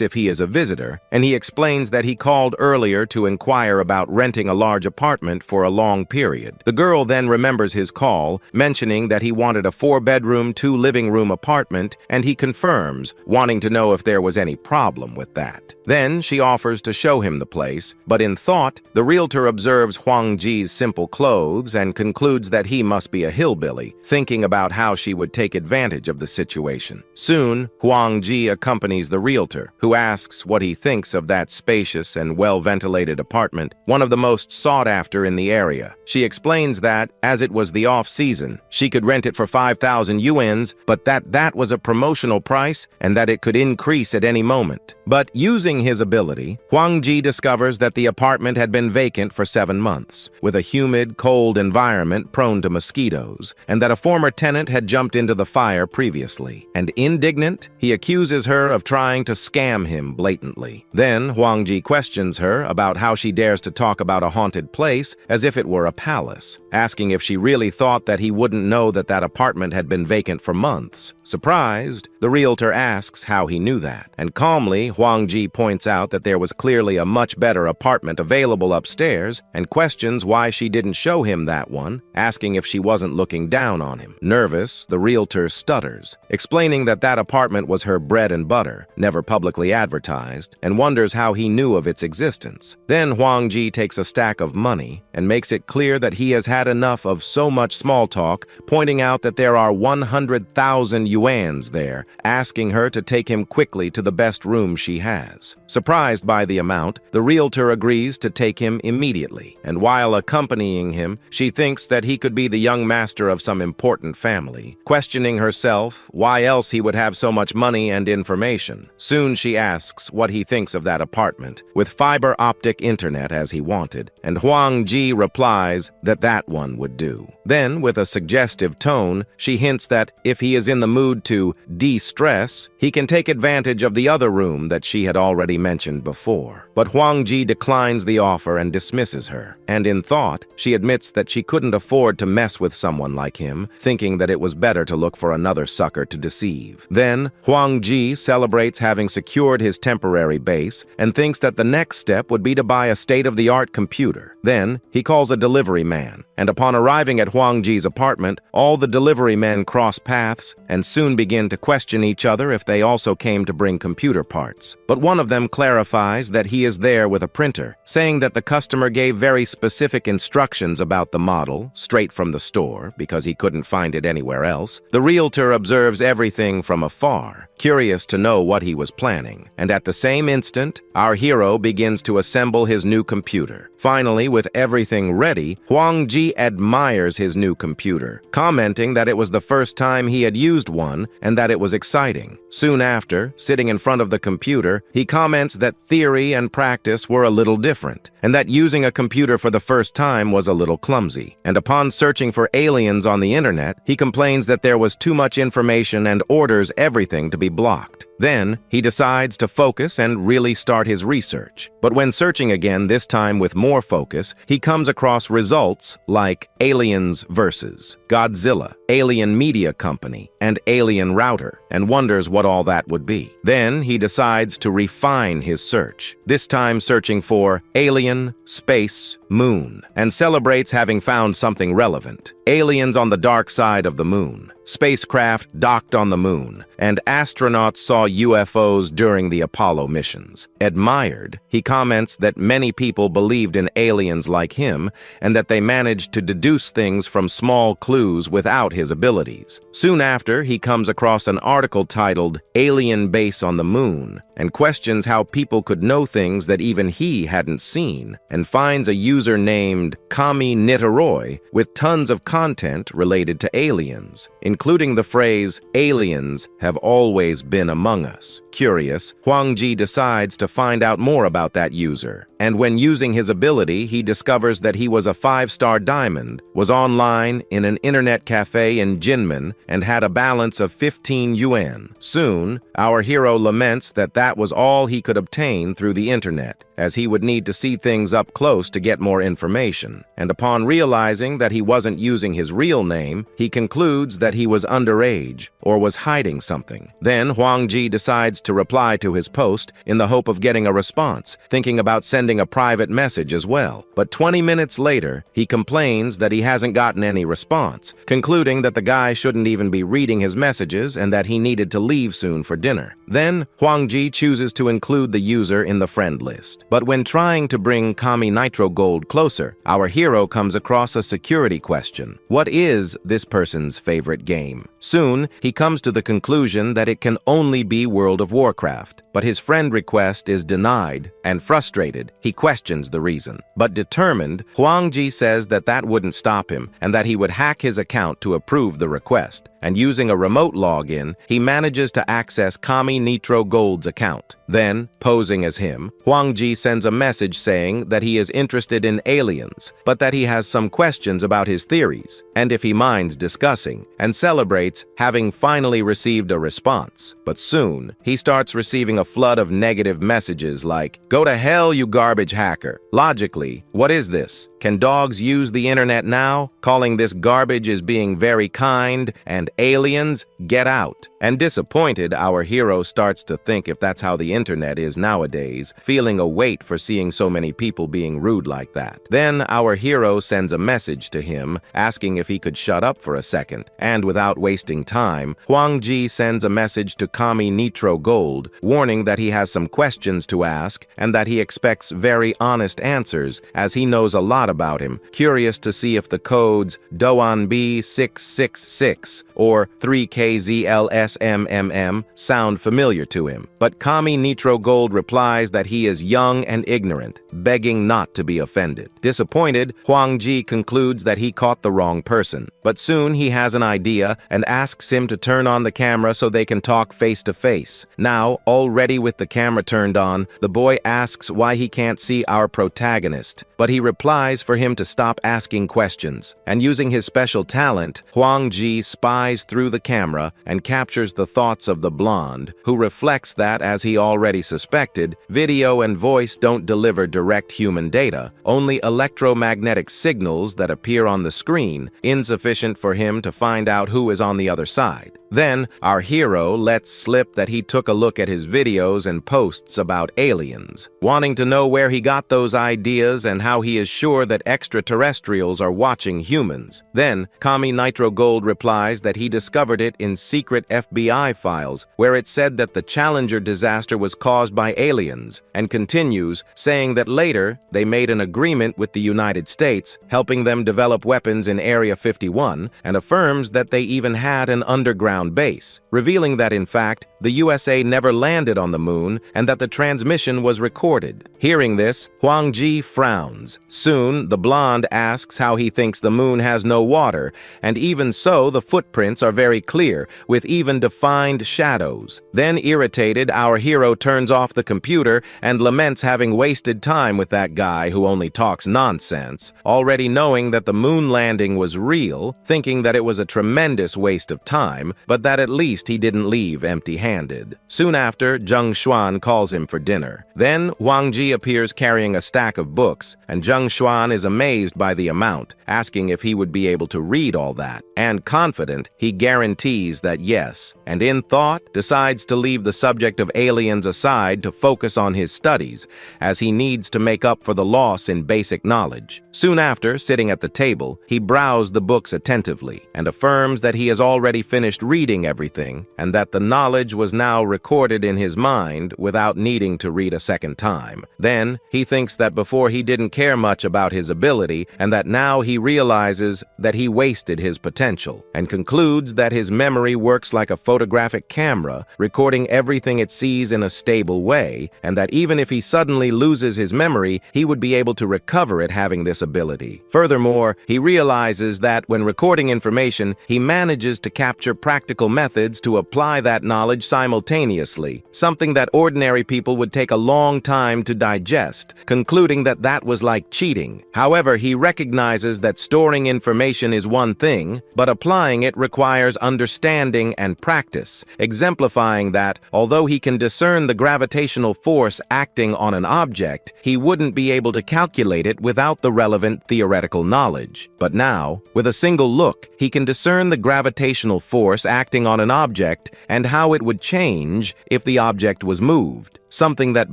if he is a visitor, and he explains that he called earlier to inquire about renting a large apartment for a long period. The girl then remembers his call, mentioning that he wanted a 4-bedroom, 2-living-room apartment, and he confirms, wanting to know if there was any problem with that. Then she offers to show him the place, but in thought, the realtor observes Huang Ji's simple clothes and concludes that he must be a hillbilly, thinking about how she would take advantage of the situation. Soon, Huang Ji accompanies the realtor, who asks what he thinks of that spacious and well-ventilated apartment, one of the most sought after in the area. She explains that, as it was the off-season, she could rent it for 5,000 yuans, but that was a promotional price and that it could increase at any moment. But using his ability, Huang Ji discovers that the apartment had been vacant for 7 months, with a humid, cold environment prone to mosquitoes, and that a former tenant had jumped into the fire previously. And indignant, he accuses her of trying to scam him blatantly. Then Huang Ji questions her about how she dares to talk about a haunted place as if it were a palace, asking if she really thought that he wouldn't know that that apartment had been vacant for months. Surprised, the realtor asks how he knew that, and calmly Huang Ji points out that there was clearly a much better apartment available upstairs and questions why she didn't show him that one, asking if she wasn't looking down on him. Nervous, the realtor stutters, explaining that that apartment was her bread and butter, never publicly advertised, and wonders how he knew of its existence. Then Huang Ji takes a stack of money and makes it clear that he has had enough of so much small talk, pointing out that there are 100,000 yuans there, asking her to take him quickly to the best room she has. Surprised by the amount, the realtor agrees to take him immediately, and while accompanying him, she thinks that he could be the young master of some important family, questioning herself why else he would have so much money and information. Soon she asks what he thinks of that apartment, with fiber optic internet as he wanted, and Huang Ji replies that that one would do. Then, with a suggestive tone, she hints that if he is in the mood to de-stress, he can take advantage of the other room that she had already mentioned before. But Huang Ji declines the offer and dismisses her, and in thought, she admits that she couldn't afford to mess with someone like him, thinking that it was better to look for another sucker to deceive. Then, Huang Ji celebrates having secured his temporary base and thinks that the next step would be to buy a state-of-the-art computer. Then, he calls a delivery man, and upon arriving at Huang Ji's apartment, all the delivery men cross paths and soon begin to question each other if they also came to bring computer parts. But one of them clarifies that he is there with a printer, saying that the customer gave very specific instructions about the model, straight from the store, because he couldn't find it anywhere else. The realtor observes everything from afar, curious to know what he was planning. And at the same instant, our hero begins to assemble his new computer. Finally, with everything ready, Huang Ji admires his new computer, commenting that it was the first time he had used one and that it was exciting. Soon after, sitting in front of the computer, he comments that theory and practice were a little different, and that using a computer for the first time was a little clumsy. And upon searching for aliens on the internet, he complains that there was too much information and orders everything to be blocked. Then, he decides to focus and really start his research. But when searching again, this time with more focus, he comes across results like Aliens versus Godzilla, Alien Media Company, and Alien Router, and wonders what all that would be. Then, he decides to refine his search, this time searching for Alien, Space, Moon, and celebrates having found something relevant. Aliens on the dark side of the moon, spacecraft docked on the moon, and astronauts saw UFOs during the Apollo missions. Admired, he comments that many people believed in aliens like him and that they managed to deduce things from small clues without his abilities. Soon after, he comes across an article titled Alien Base on the Moon and questions how people could know things that even he hadn't seen, and finds a user named Kami Nitaroy with tons of content related to aliens, including the phrase, "Aliens have always been among us." Curious, Huang Ji decides to find out more about that user, and when using his ability, he discovers that he was a 5-star diamond, was online in an internet cafe in Jinmen, and had a balance of 15 yuan. Soon, our hero laments that that was all he could obtain through the internet, as he would need to see things up close to get more information. And upon realizing that he wasn't using his real name, he concludes that he was underage or was hiding something. Then Huang Ji decides to reply to his post in the hope of getting a response, thinking about sending a private message as well. But 20 minutes later, he complains that he hasn't gotten any response, concluding that the guy shouldn't even be reading his messages and that he needed to leave soon for dinner. Then Huang Ji chooses to include the user in the friend list. But when trying to bring Kami Nitro Gold closer, our hero comes across a security question. What is this person's favorite game? Soon, he comes to the conclusion that it can only be World of Warcraft, but his friend request is denied, and frustrated, he questions the reason. But determined, Huang Ji says that that wouldn't stop him, and that he would hack his account to approve the request. And using a remote login, he manages to access Kami Nitro Gold's account. Then, posing as him, Huang Ji sends a message saying that he is interested in aliens, but that he has some questions about his theories, and if he minds discussing, and celebrates having finally received a response. But soon, he starts receiving a flood of negative messages like, "Go to hell, you garbage hacker." Logically, what is this? Can dogs use the internet now? Calling this garbage is being very kind, and aliens, get out. And disappointed, our hero starts to think if that's how the internet is nowadays, feeling a weight for seeing so many people being rude like that. Then our hero sends a message to him, asking if he could shut up for a second, and without wasting time, Huang Ji sends a message to Kami Nitro Gold, warning that he has some questions to ask, and that he expects very honest answers, as he knows a lot about him, curious to see if the codes Doan B666 or 3KZLSMMM sound familiar to him. But Kami Nitro Gold replies that he is young and ignorant, begging not to be offended. Disappointed, Huang Ji concludes that he caught the wrong person. But soon he has an idea and asks him to turn on the camera so they can talk face to face. Now, already with the camera turned on, the boy asks why he can't see our protagonist, but he replies for him to stop asking questions. And using his special talent, Huang Ji spies through the camera and captures the thoughts of the blonde, who reflects that, as he already suspected, video and voice don't deliver direct human data, only electromagnetic signals that appear on the screen, insufficient for him to find out who is on the other side. Then, our hero lets slip that he took a look at his videos and posts about aliens, wanting to know where he got those ideas and how he is sure that extraterrestrials are watching humans. Then, Kami Nitro Gold replies that he discovered it in secret FBI files, where it said that the Challenger disaster was caused by aliens, and continues, saying that later they made an agreement with the United States, helping them develop weapons in Area 51, and affirms that they even had an underground base, revealing that in fact, the USA never landed on the moon and that the transmission was recorded. Hearing this, Huang Ji frowns. Soon, the blonde asks how he thinks the moon has no water, and even so, the footprints are very clear, with even defined shadows. Then, irritated, our hero turns off the computer and laments having wasted time with that guy who only talks nonsense, already knowing that the moon landing was real, thinking that it was a tremendous waste of time, but that at least he didn't leave empty-handed. Soon after, Zheng Xuan calls him for dinner. Then, Huang Ji appears carrying a stack of books, and Zheng Xuan is amazed by the amount, asking if he would be able to read all that. And confident, he guarantees that yes, and in thought, decides to leave the subject of aliens aside to focus on his studies, as he needs to make up for the loss in basic knowledge. Soon after, sitting at the table, he browsed the books attentively, and affirms that he has already finished reading everything, and that the knowledge was now recorded in his mind without needing to read a second time. Then, he thinks that before he didn't care much about his ability, and that now he realizes that he wasted his potential, and concludes that his memory works like a photographic camera, recording everything it sees in a stable way, and that even if he suddenly loses his memory, he would be able to recover it having this ability. Furthermore, he realizes that when recording information, he manages to capture practical methods to apply that knowledge simultaneously, something that ordinary people would take a long time to digest, concluding that that was like cheating. However, he recognizes that storing information is one thing, but applying it requires understanding and practice, exemplifying that, although he can discern the gravitational force acting on an object, he wouldn't be able to calculate it without the relevant theoretical knowledge. But now, with a single look, he can discern the gravitational force acting on an object and how it would change if the object was moved, something that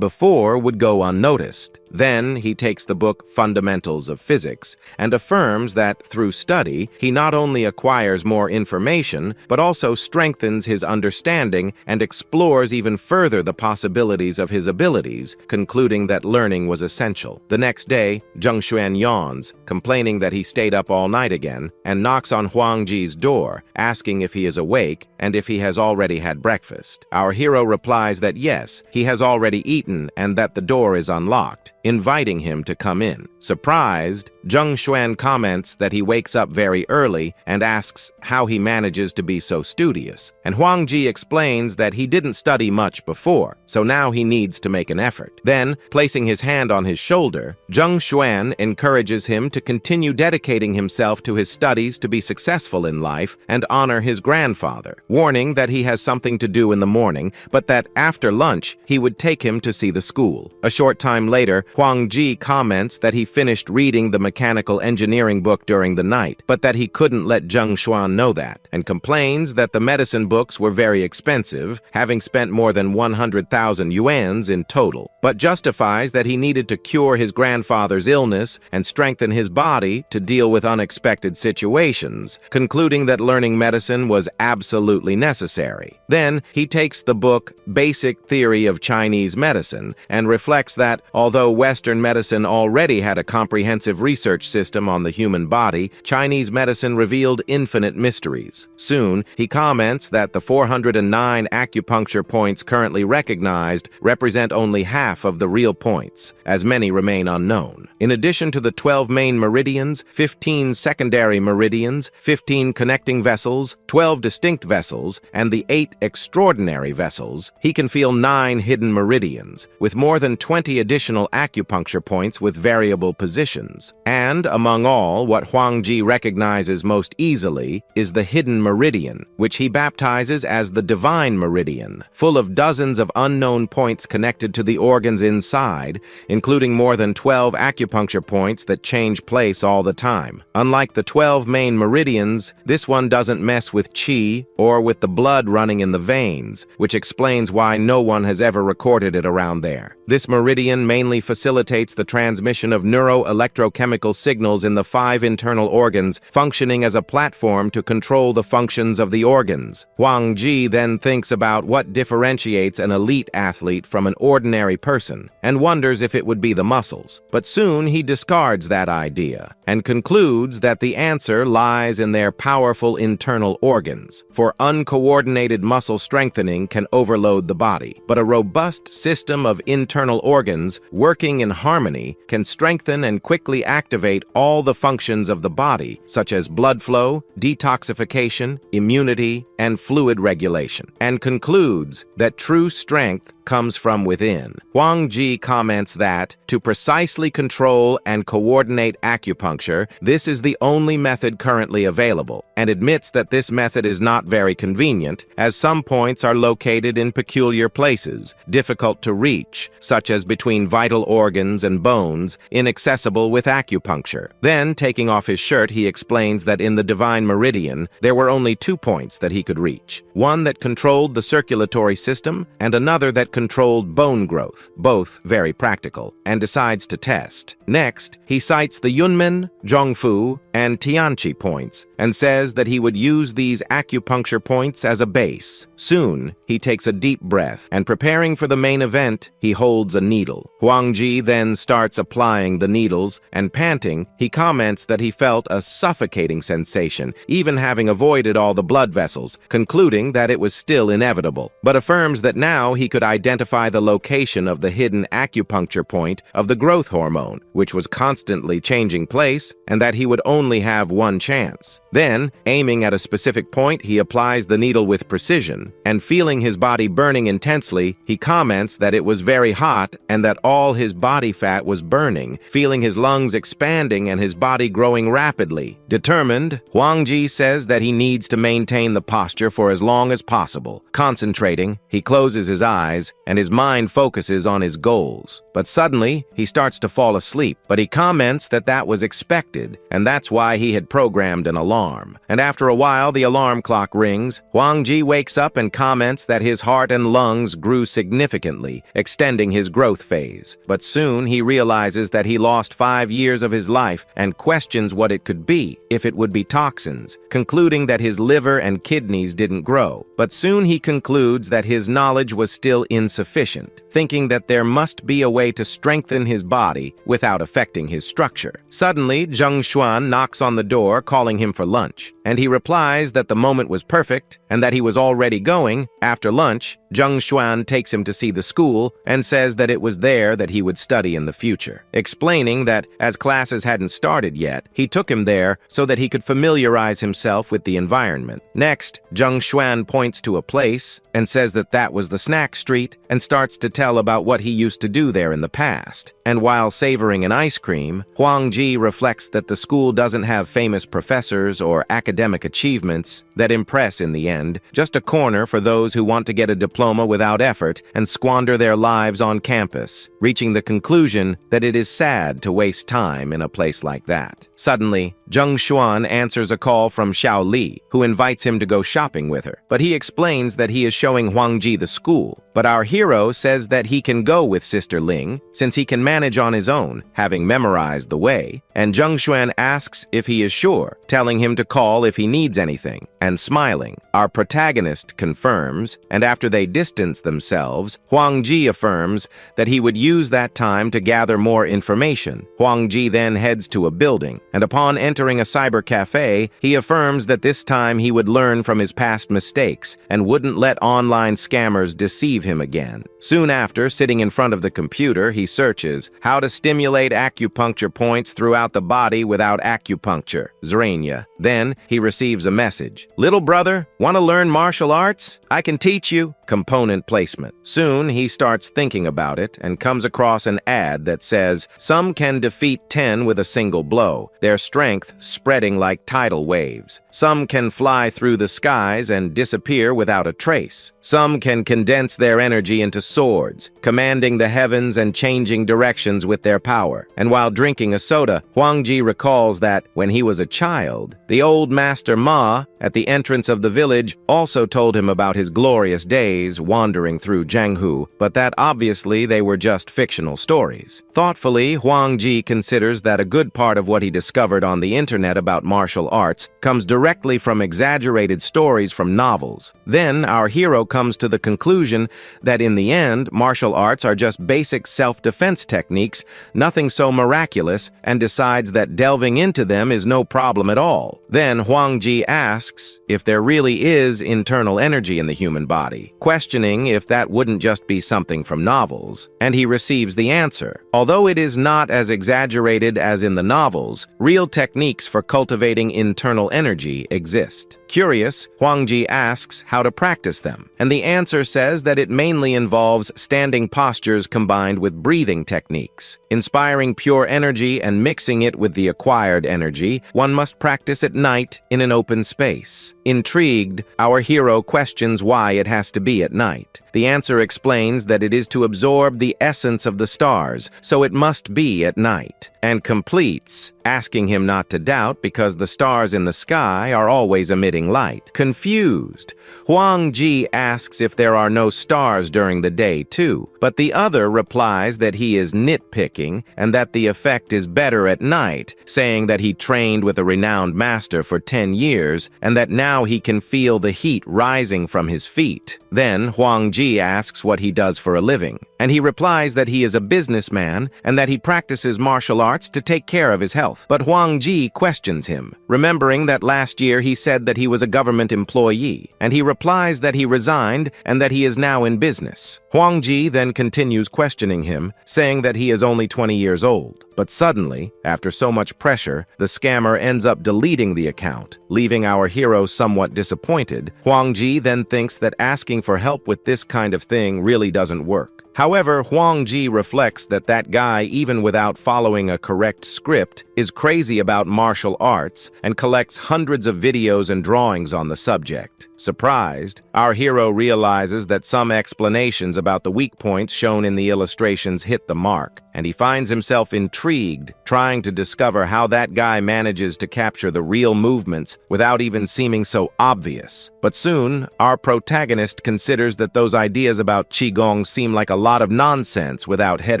before would go unnoticed. Then he takes the book Fundamentals of Physics and affirms that through study, he not only acquires more information, but also strengthens his understanding and explores even further the possibilities of his abilities, concluding that learning was essential. The next day, Zheng Xuan yawns, complaining that he stayed up all night again, and knocks on Huang Ji's door, asking if he is awake and if he has already had breakfast. Our hero replies that yes, he has already eaten and that the door is unlocked, inviting him to come in. Surprised, Zheng Xuan comments that he wakes up very early and asks how he manages to be so studious. And Huang Ji explains that he didn't study much before, so now he needs to make an effort. Then, placing his hand on his shoulder, Zheng Xuan encourages him to continue dedicating himself to his studies to be successful in life and honor his grandfather, warning that he has something to do in the morning, but that after lunch, he would take him to see the school. A short time later, Huang Ji comments that he finished reading the mechanical engineering book during the night, but that he couldn't let Zheng Xuan know that, and complains that the medicine books were very expensive, having spent more than 100,000 yuans in total, but justifies that he needed to cure his grandfather's illness and strengthen his body to deal with unexpected situations, concluding that learning medicine was absolutely necessary. Then, he takes the book Basic Theory of Chinese Medicine and reflects that, although Western medicine already had a comprehensive research system on the human body, Chinese medicine revealed infinite mysteries. Soon, he comments that the 409 acupuncture points currently recognized represent only half of the real points, as many remain unknown. In addition to the 12 main meridians, 15 secondary meridians, 15 connecting vessels, 12 distinct vessels, and the 8 extraordinary vessels, he can feel 9 hidden meridians, with more than 20 additional acupuncture points with variable positions. And, among all, what Huang Ji recognizes most easily is the hidden meridian, which he baptizes as the divine meridian, full of dozens of unknown points connected to the organs inside, including more than 12 acupuncture points that change place all the time. Unlike the 12 main meridians, this one doesn't mess with qi or with the blood running in the veins, which explains why no one has ever recorded it around there. This meridian mainly facilitates the transmission of neuroelectrochemical signals in the 5 internal organs, functioning as a platform to control the functions of the organs. Huang Ji then thinks about what differentiates an elite athlete from an ordinary person, and wonders if it would be the muscles. But soon he discards that idea, and concludes that the answer lies in their powerful internal organs. For uncoordinated muscle strengthening can overload the body, but a robust system of internal organs working in harmony can strengthen and quickly activate all the functions of the body, such as blood flow, detoxification, immunity, and fluid regulation, and concludes that true strength comes from within. Huang Ji comments that, to precisely control and coordinate acupuncture, this is the only method currently available, and admits that this method is not very convenient, as some points are located in peculiar places, difficult to reach, such as between vital organs and bones, inaccessible with acupuncture. Then, taking off his shirt, he explains that in the divine meridian, there were only 2 points that he could reach, one that controlled the circulatory system, and another that controlled bone growth, both very practical, and decides to test. Next, he cites the Yunmen, Zhongfu, and Tianqi points, and says that he would use these acupuncture points as a base. Soon, he takes a deep breath, and preparing for the main event, he holds a needle. Huang Ji then starts applying the needles, and panting, he comments that he felt a suffocating sensation, even having avoided all the blood vessels, concluding that it was still inevitable, but affirms that now he could identify the location of the hidden acupuncture point of the growth hormone, which was constantly changing place, and that he would only have one chance. Then, aiming at a specific point, he applies the needle with precision, and feeling his body burning intensely, he comments that it was very hot and that all his body fat was burning, feeling his lungs expanding and his body growing rapidly. Determined, Huang Ji says that he needs to maintain the posture for as long as possible. Concentrating, he closes his eyes, and his mind focuses on his goals. But suddenly, he starts to fall asleep, but he comments that that was expected, and that's why he had programmed an alarm. And after a while, the alarm clock rings. Huang Ji wakes up and comments that his heart and lungs grew significantly, extending his growth phase. But soon he realizes that he lost 5 years of his life and questions what it could be, if it would be toxins, concluding that his liver and kidneys didn't grow. But soon he concludes that his knowledge was still insufficient, thinking that there must be a way to strengthen his body without affecting his structure. Suddenly, Zheng Xuan knocks on the door, calling him for lunch, and he replies that the moment was perfect and that he was already going. After lunch, Zheng Xuan takes him to see the school and says that it was there that he would study in the future, explaining that as classes hadn't started yet, he took him there so that he could familiarize himself with the environment. Next, Zheng Xuan points to a place and says that that was the snack street, and starts to tell about what he used to do there in the past. And while savoring an ice cream, Huang Ji reflects that the school doesn't have famous professors or academic achievements that impress in the end, just a corner for those who want to get a diploma without effort and squander their lives on campus, reaching the conclusion that it is sad to waste time in a place like that. Suddenly, Zheng Xuan answers a call from Xiao Li, who invites him to go shopping with her. But he explains that he is showing Huang Ji the school. But our hero says that he can go with Sister Ling, since he can manage on his own, having memorized the way. And Zheng Xuan asks if he is sure, telling him to call if he needs anything. And smiling, our protagonist confirms, and after they distance themselves, Huang Ji affirms that he would use that time to gather more information. Huang Ji then heads to a building, and upon entering a cyber cafe, he affirms that this time he would learn from his past mistakes and wouldn't let online scammers deceive him again. Soon after, sitting in front of the computer, he searches how to stimulate acupuncture points throughout the body without acupuncture. Zrania. Then he receives a message. Little brother, want to learn martial arts? I can teach you. Component placement. Soon he starts thinking about it and comes across an ad that says, some can defeat 10 with a single blow, their strength spreading like tidal waves. Some can fly through the skies and disappear without a trace. Some can condense their energy into swords, commanding the heavens and changing directions with their power. And while drinking a soda, Huang Ji recalls that when he was a child, the old master Ma at the entrance of the village also told him about his glorious days wandering through Jianghu, but that obviously they were just fictional stories. Thoughtfully, Huang Ji considers that a good part of what he discovered on the internet about martial arts comes directly from exaggerated stories from novels. Then, our hero comes to the conclusion that in the end, martial arts are just basic self-defense techniques, nothing so miraculous, and decides that delving into them is no problem at all. Then Huang Ji asks if there really is internal energy in the human body, questioning if that wouldn't just be something from novels, and he receives the answer. Although it is not as exaggerated as in the novels, real techniques for cultivating internal energy exist. Curious, Huang Ji asks how to practice them, and the answer says that it mainly involves standing postures combined with breathing techniques. Inspiring pure energy and mixing it with the acquired energy, one must practice at night in an open space. Intrigued, our hero questions why it has to be at night. The answer explains that it is to absorb the essence of the stars, so it must be at night, and completes, asking him not to doubt because the stars in the sky are always emitting light. Confused, Huang Ji asks if there are no stars during the day too, but the other replies that he is nitpicking and that the effect is better at night, saying that he trained with a renowned master for 10 years and that now he can feel the heat rising from his feet. Then Huang Ji asks what he does for a living, and he replies that he is a businessman and that he practices martial arts to take care of his health. But Huang Ji questions him, remembering that last year he said that he was a government employee, and he replies that he resigned and that he is now in business. Huang Ji then continues questioning him, saying that he is only 20 years old. But suddenly, after so much pressure, the scammer ends up deleting the account, leaving our hero somewhat disappointed. Huang Ji then thinks that asking for help with this kind of thing really doesn't work. However, Huang Ji reflects that that guy, even without following a correct script, is crazy about martial arts and collects hundreds of videos and drawings on the subject. Surprised, our hero realizes that some explanations about the weak points shown in the illustrations hit the mark, and he finds himself intrigued, trying to discover how that guy manages to capture the real movements without even seeming so obvious. But soon, our protagonist considers that those ideas about Qigong seem like a lot of nonsense without head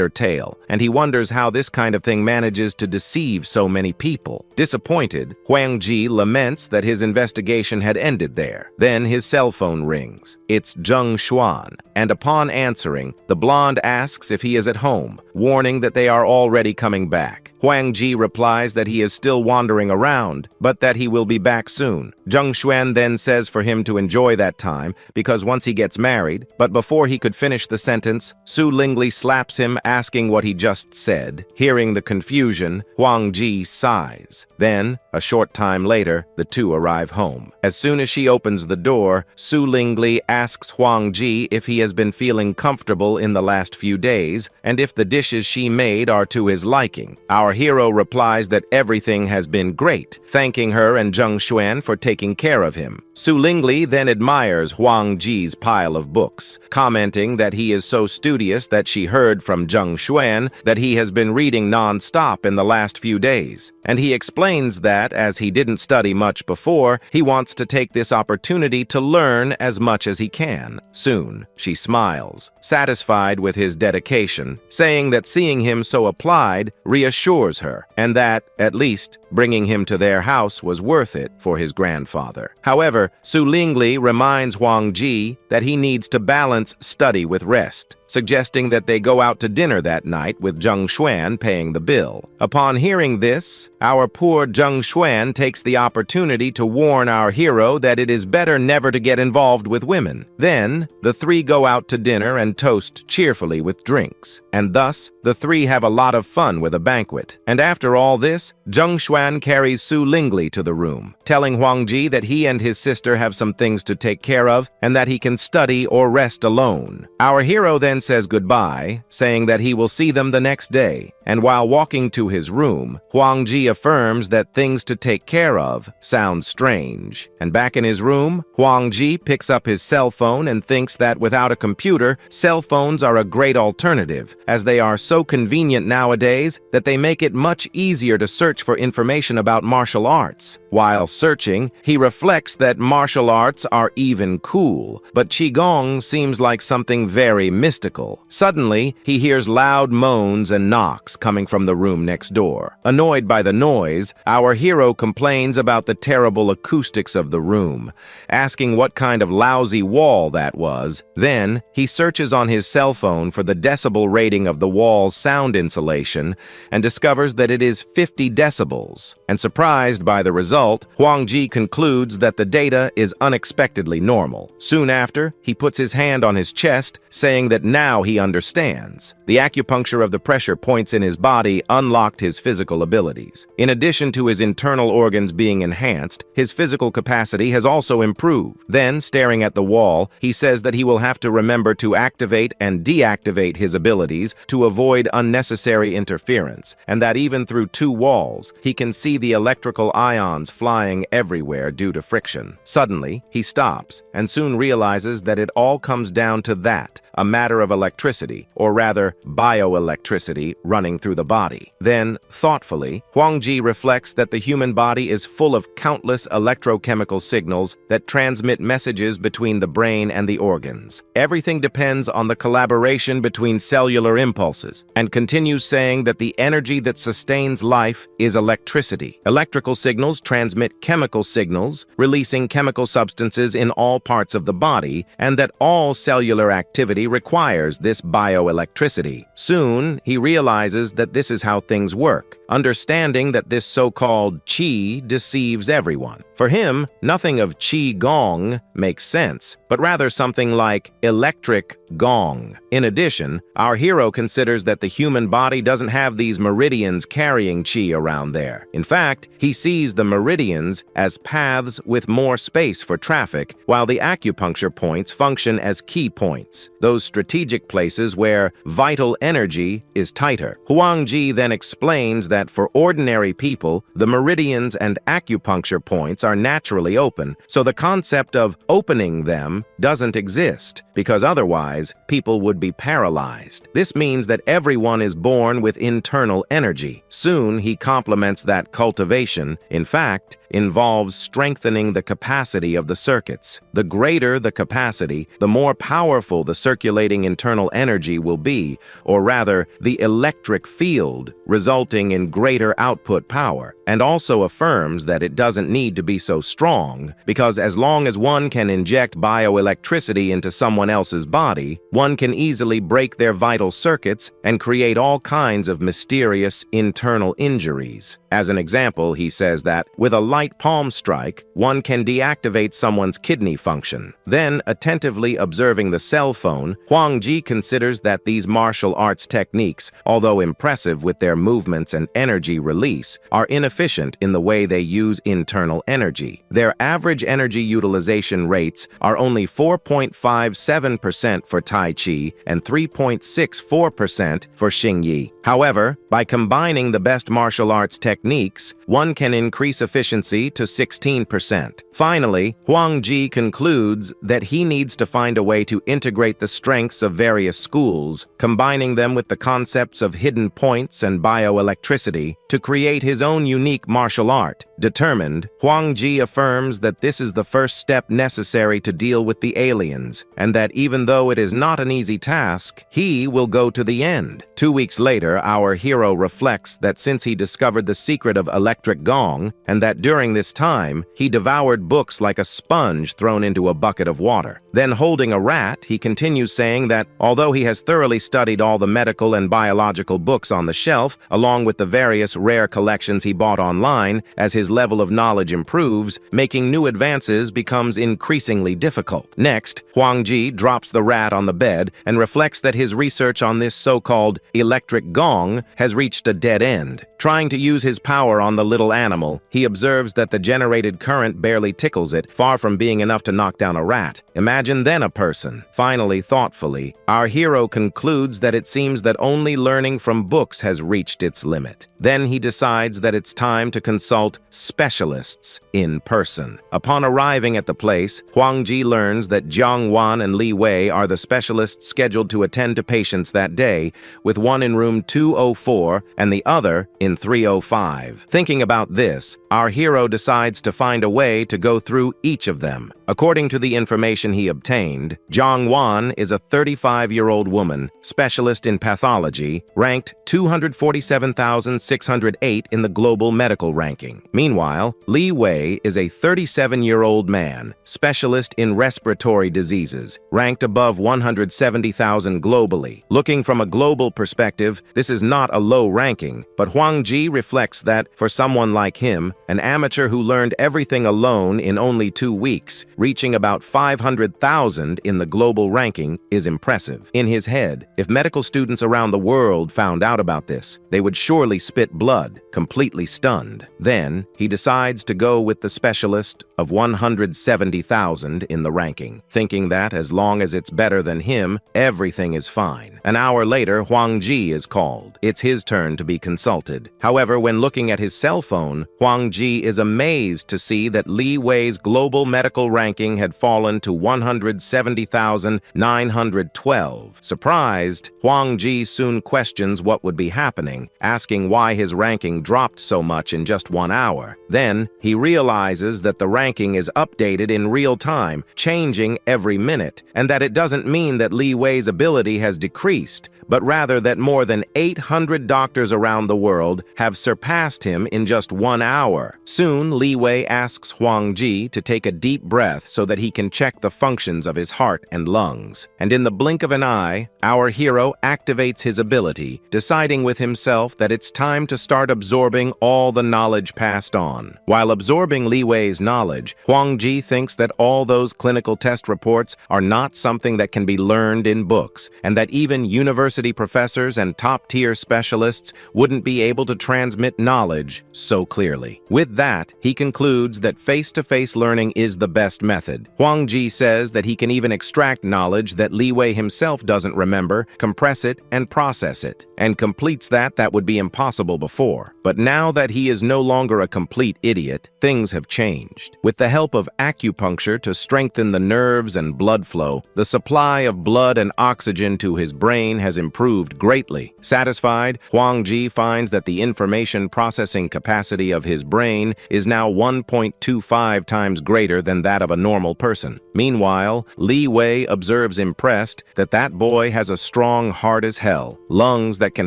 or tail, and he wonders how this kind of thing manages to deceive so many people. Disappointed, Huang Ji laments that his investigation had ended there. Then his cell phone rings. It's Zheng Xuan, and upon answering, the blonde asks if he is at home, warning that they are already coming back. Huang Ji replies that he is still wandering around, but that he will be back soon. Zheng Xuan then says for him to enjoy that time, because once he gets married, but before he could finish the sentence, Su Lingli slaps him, asking what he just said. Hearing the confusion, Huang Ji sighs. Then, a short time later, the two arrive home. As soon as she opens the door, Su Lingli asks Huang Ji if he has been feeling comfortable in the last few days, and if the dishes she made are to his liking. Our hero replies that everything has been great, thanking her and Zheng Xuan for taking care of him. Su Lingli then admires Huang Ji's pile of books, commenting that he is so studious that she heard from Zheng Xuan that he has been reading non-stop in the last few days. And he explains that, as he didn't study much before, he wants to take this opportunity to learn as much as he can. Soon, she smiles, satisfied with his dedication, saying that seeing him so applied reassures her, and that, at least, bringing him to their house was worth it for his grandfather. However, Su Lingli reminds Huang Ji that he needs to balance study with rest, suggesting that they go out to dinner that night with Zheng Xuan paying the bill. Upon hearing this, our poor Zheng Xuan takes the opportunity to warn our hero that it is better never to get involved with women. Then, the three go out to dinner and toast cheerfully with drinks, and thus, the three have a lot of fun with a banquet. And after all this, Zheng Xuan carries Su Lingli to the room, telling Huang Ji that he and his sister have some things to take care of, and that he can study or rest alone. Our hero then then says goodbye, saying that he will see them the next day. And while walking to his room, Huangji affirms that things to take care of sound strange. And back in his room, Huangji picks up his cell phone and thinks that without a computer, cell phones are a great alternative, as they are so convenient nowadays that they make it much easier to search for information about martial arts. While searching, he reflects that martial arts are even cool, but Qigong seems like something very mystical. Suddenly, he hears loud moans and knocks coming from the room next door. Annoyed by the noise, our hero complains about the terrible acoustics of the room, asking what kind of lousy wall that was. Then, he searches on his cell phone for the decibel rating of the wall's sound insulation and discovers that it is 50 decibels. And surprised by the result, Huangji concludes that the data is unexpectedly normal. Soon after, he puts his hand on his chest, saying that now he understands. The acupuncture of the pressure points in his body unlocked his physical abilities. In addition to his internal organs being enhanced, his physical capacity has also improved. Then, staring at the wall, he says that he will have to remember to activate and deactivate his abilities to avoid unnecessary interference, and that even through two walls, he can see the electrical ions flying everywhere due to friction. Suddenly, he stops and soon realizes that it all comes down to that, a matter of electricity, or rather bioelectricity, running through the body. Then, thoughtfully, Huangji reflects that the human body is full of countless electrochemical signals that transmit messages between the brain and the organs. Everything depends on the collaboration between cellular impulses, and continues saying that the energy that sustains life is electricity. Electrical signals transmit chemical signals, releasing chemical substances in all parts of the body, and that all cellular activity requires this bioelectricity. Soon, he realizes that this is how things work, understanding that this so-called qi deceives everyone. For him, nothing of qi gong makes sense, but rather something like electric gong. In addition, our hero considers that the human body doesn't have these meridians carrying qi around there. In fact, he sees the meridians as paths with more space for traffic, while the acupuncture points function as key points, those strategic places where vital energy is tighter. Huangji then explains that for ordinary people, the meridians and acupuncture points are naturally open, so the concept of opening them doesn't exist, because otherwise, people would be paralyzed. This means that everyone is born with internal energy. Soon, he complements that cultivation, in fact, involves strengthening the capacity of the circuits. The greater the capacity, the more powerful the circulating internal energy will be, or rather, the electric field, resulting in greater output power, and also affirms that it doesn't need to be so strong, because as long as one can inject bioelectricity into someone else's body, one can easily break their vital circuits and create all kinds of mysterious internal injuries. As an example, he says that with a light palm strike, one can deactivate someone's kidney function. Then, attentively observing the cell phone, Huangji considers that these martial arts techniques, although impressive with their movements and energy release, are inefficient in the way they use internal energy. Their average energy utilization rates are only 4.57% for Tai Chi and 3.64% for Xing Yi. However, by combining the best martial arts techniques, one can increase efficiency to 16%. Finally, Huangji concludes that he needs to find a way to integrate the strengths of various schools, combining them with the concepts of hidden points and bioelectricity to create his own unique martial art. Determined, Huangji affirms that this is the first step necessary to deal with the aliens, and that even though it is not an easy task, he will go to the end. 2 weeks later, our hero reflects that since he discovered the secret of electric gong, and that during this time, he devoured books like a sponge thrown into a bucket of water. Then holding a rat, he continues saying that although he has thoroughly studied all the medical and biological books on the shelf, along with the various rare collections he bought online, as his level of knowledge improves, making new advances becomes increasingly difficult. Next, Huangji drops the rat on the bed and reflects that his research on this so-called electric gong has reached a dead end. Trying to use his power on the little animal, he observes that the generated current barely tickles it, far from being enough to knock down a rat. Imagine then a person. Finally, thoughtfully, our hero concludes that it seems that only learning from books has reached its limit. Then he decides that it's time to consult specialists in person. Upon arriving at the place, Huang Ji learns that Jiang Wan and Li Wei are the specialists scheduled to attend to patients that day, with one in room 204 and the other in 305. Thinking about this, our hero decides to find a way to go through each of them. According to the information he obtained, Jiang Wan is a 35-year-old woman, specialist in pathology, ranked 247,608 in the global medical ranking. Meanwhile, Li Wei is a 37-year-old man, specialist in respiratory diseases, ranked above 170,000 globally. Looking from a global perspective, this is not a low ranking, but Huang Ji reflects that, for someone like him, an amateur who learned everything alone in only 2 weeks, reaching about 500,000 in the global ranking, is impressive. In his head, if medical students around the world found out about this, they would surely spit blood, completely stunned. Then, he decides to go with the specialist of 170,000 in the ranking, thinking that as long as it's better than him, everything is fine. An hour later, Huang Ji is called. It's his turn to be consulted. However, when looking at his cell phone, Huang Ji is amazed to see that Li Wei's global medical ranking had fallen to 170,912. Surprised, Huang Ji soon questions what would be happening, asking why his ranking dropped so much in just 1 hour. Then, he realizes that the ranking is updated in real time, changing every minute, and that it doesn't mean that Li Wei's ability has decreased, but rather that more than 800 doctors around the world have surpassed him in just 1 hour. Soon, Li Wei asks Huang Ji to take a deep breath so that he can check the functions of his heart and lungs. And in the blink of an eye, our hero activates his ability, deciding with himself that it's time to start absorbing all the knowledge passed on. While absorbing Li Wei's knowledge, Huang Ji thinks that all those clinical test reports are not something that can be learned in books, and that even university professors and top-tier specialists wouldn't be able to transmit knowledge so clearly. With that, he concludes that face-to-face learning is the best method. Huang Ji says that he can even extract knowledge that Li Wei himself doesn't remember, compress it, and process it, and completes that would be impossible before. But now that he is no longer a complete idiot, things have changed. With the help of acupuncture to strengthen the nerves and blood flow, the supply of blood and oxygen to his brain has improved greatly. Satisfied, Huang Ji finds that the information processing capacity of his brain is now 1.25 times greater than that of a normal person. Meanwhile, Li Wei observes impressed that that boy has a strong heart as hell, lungs that can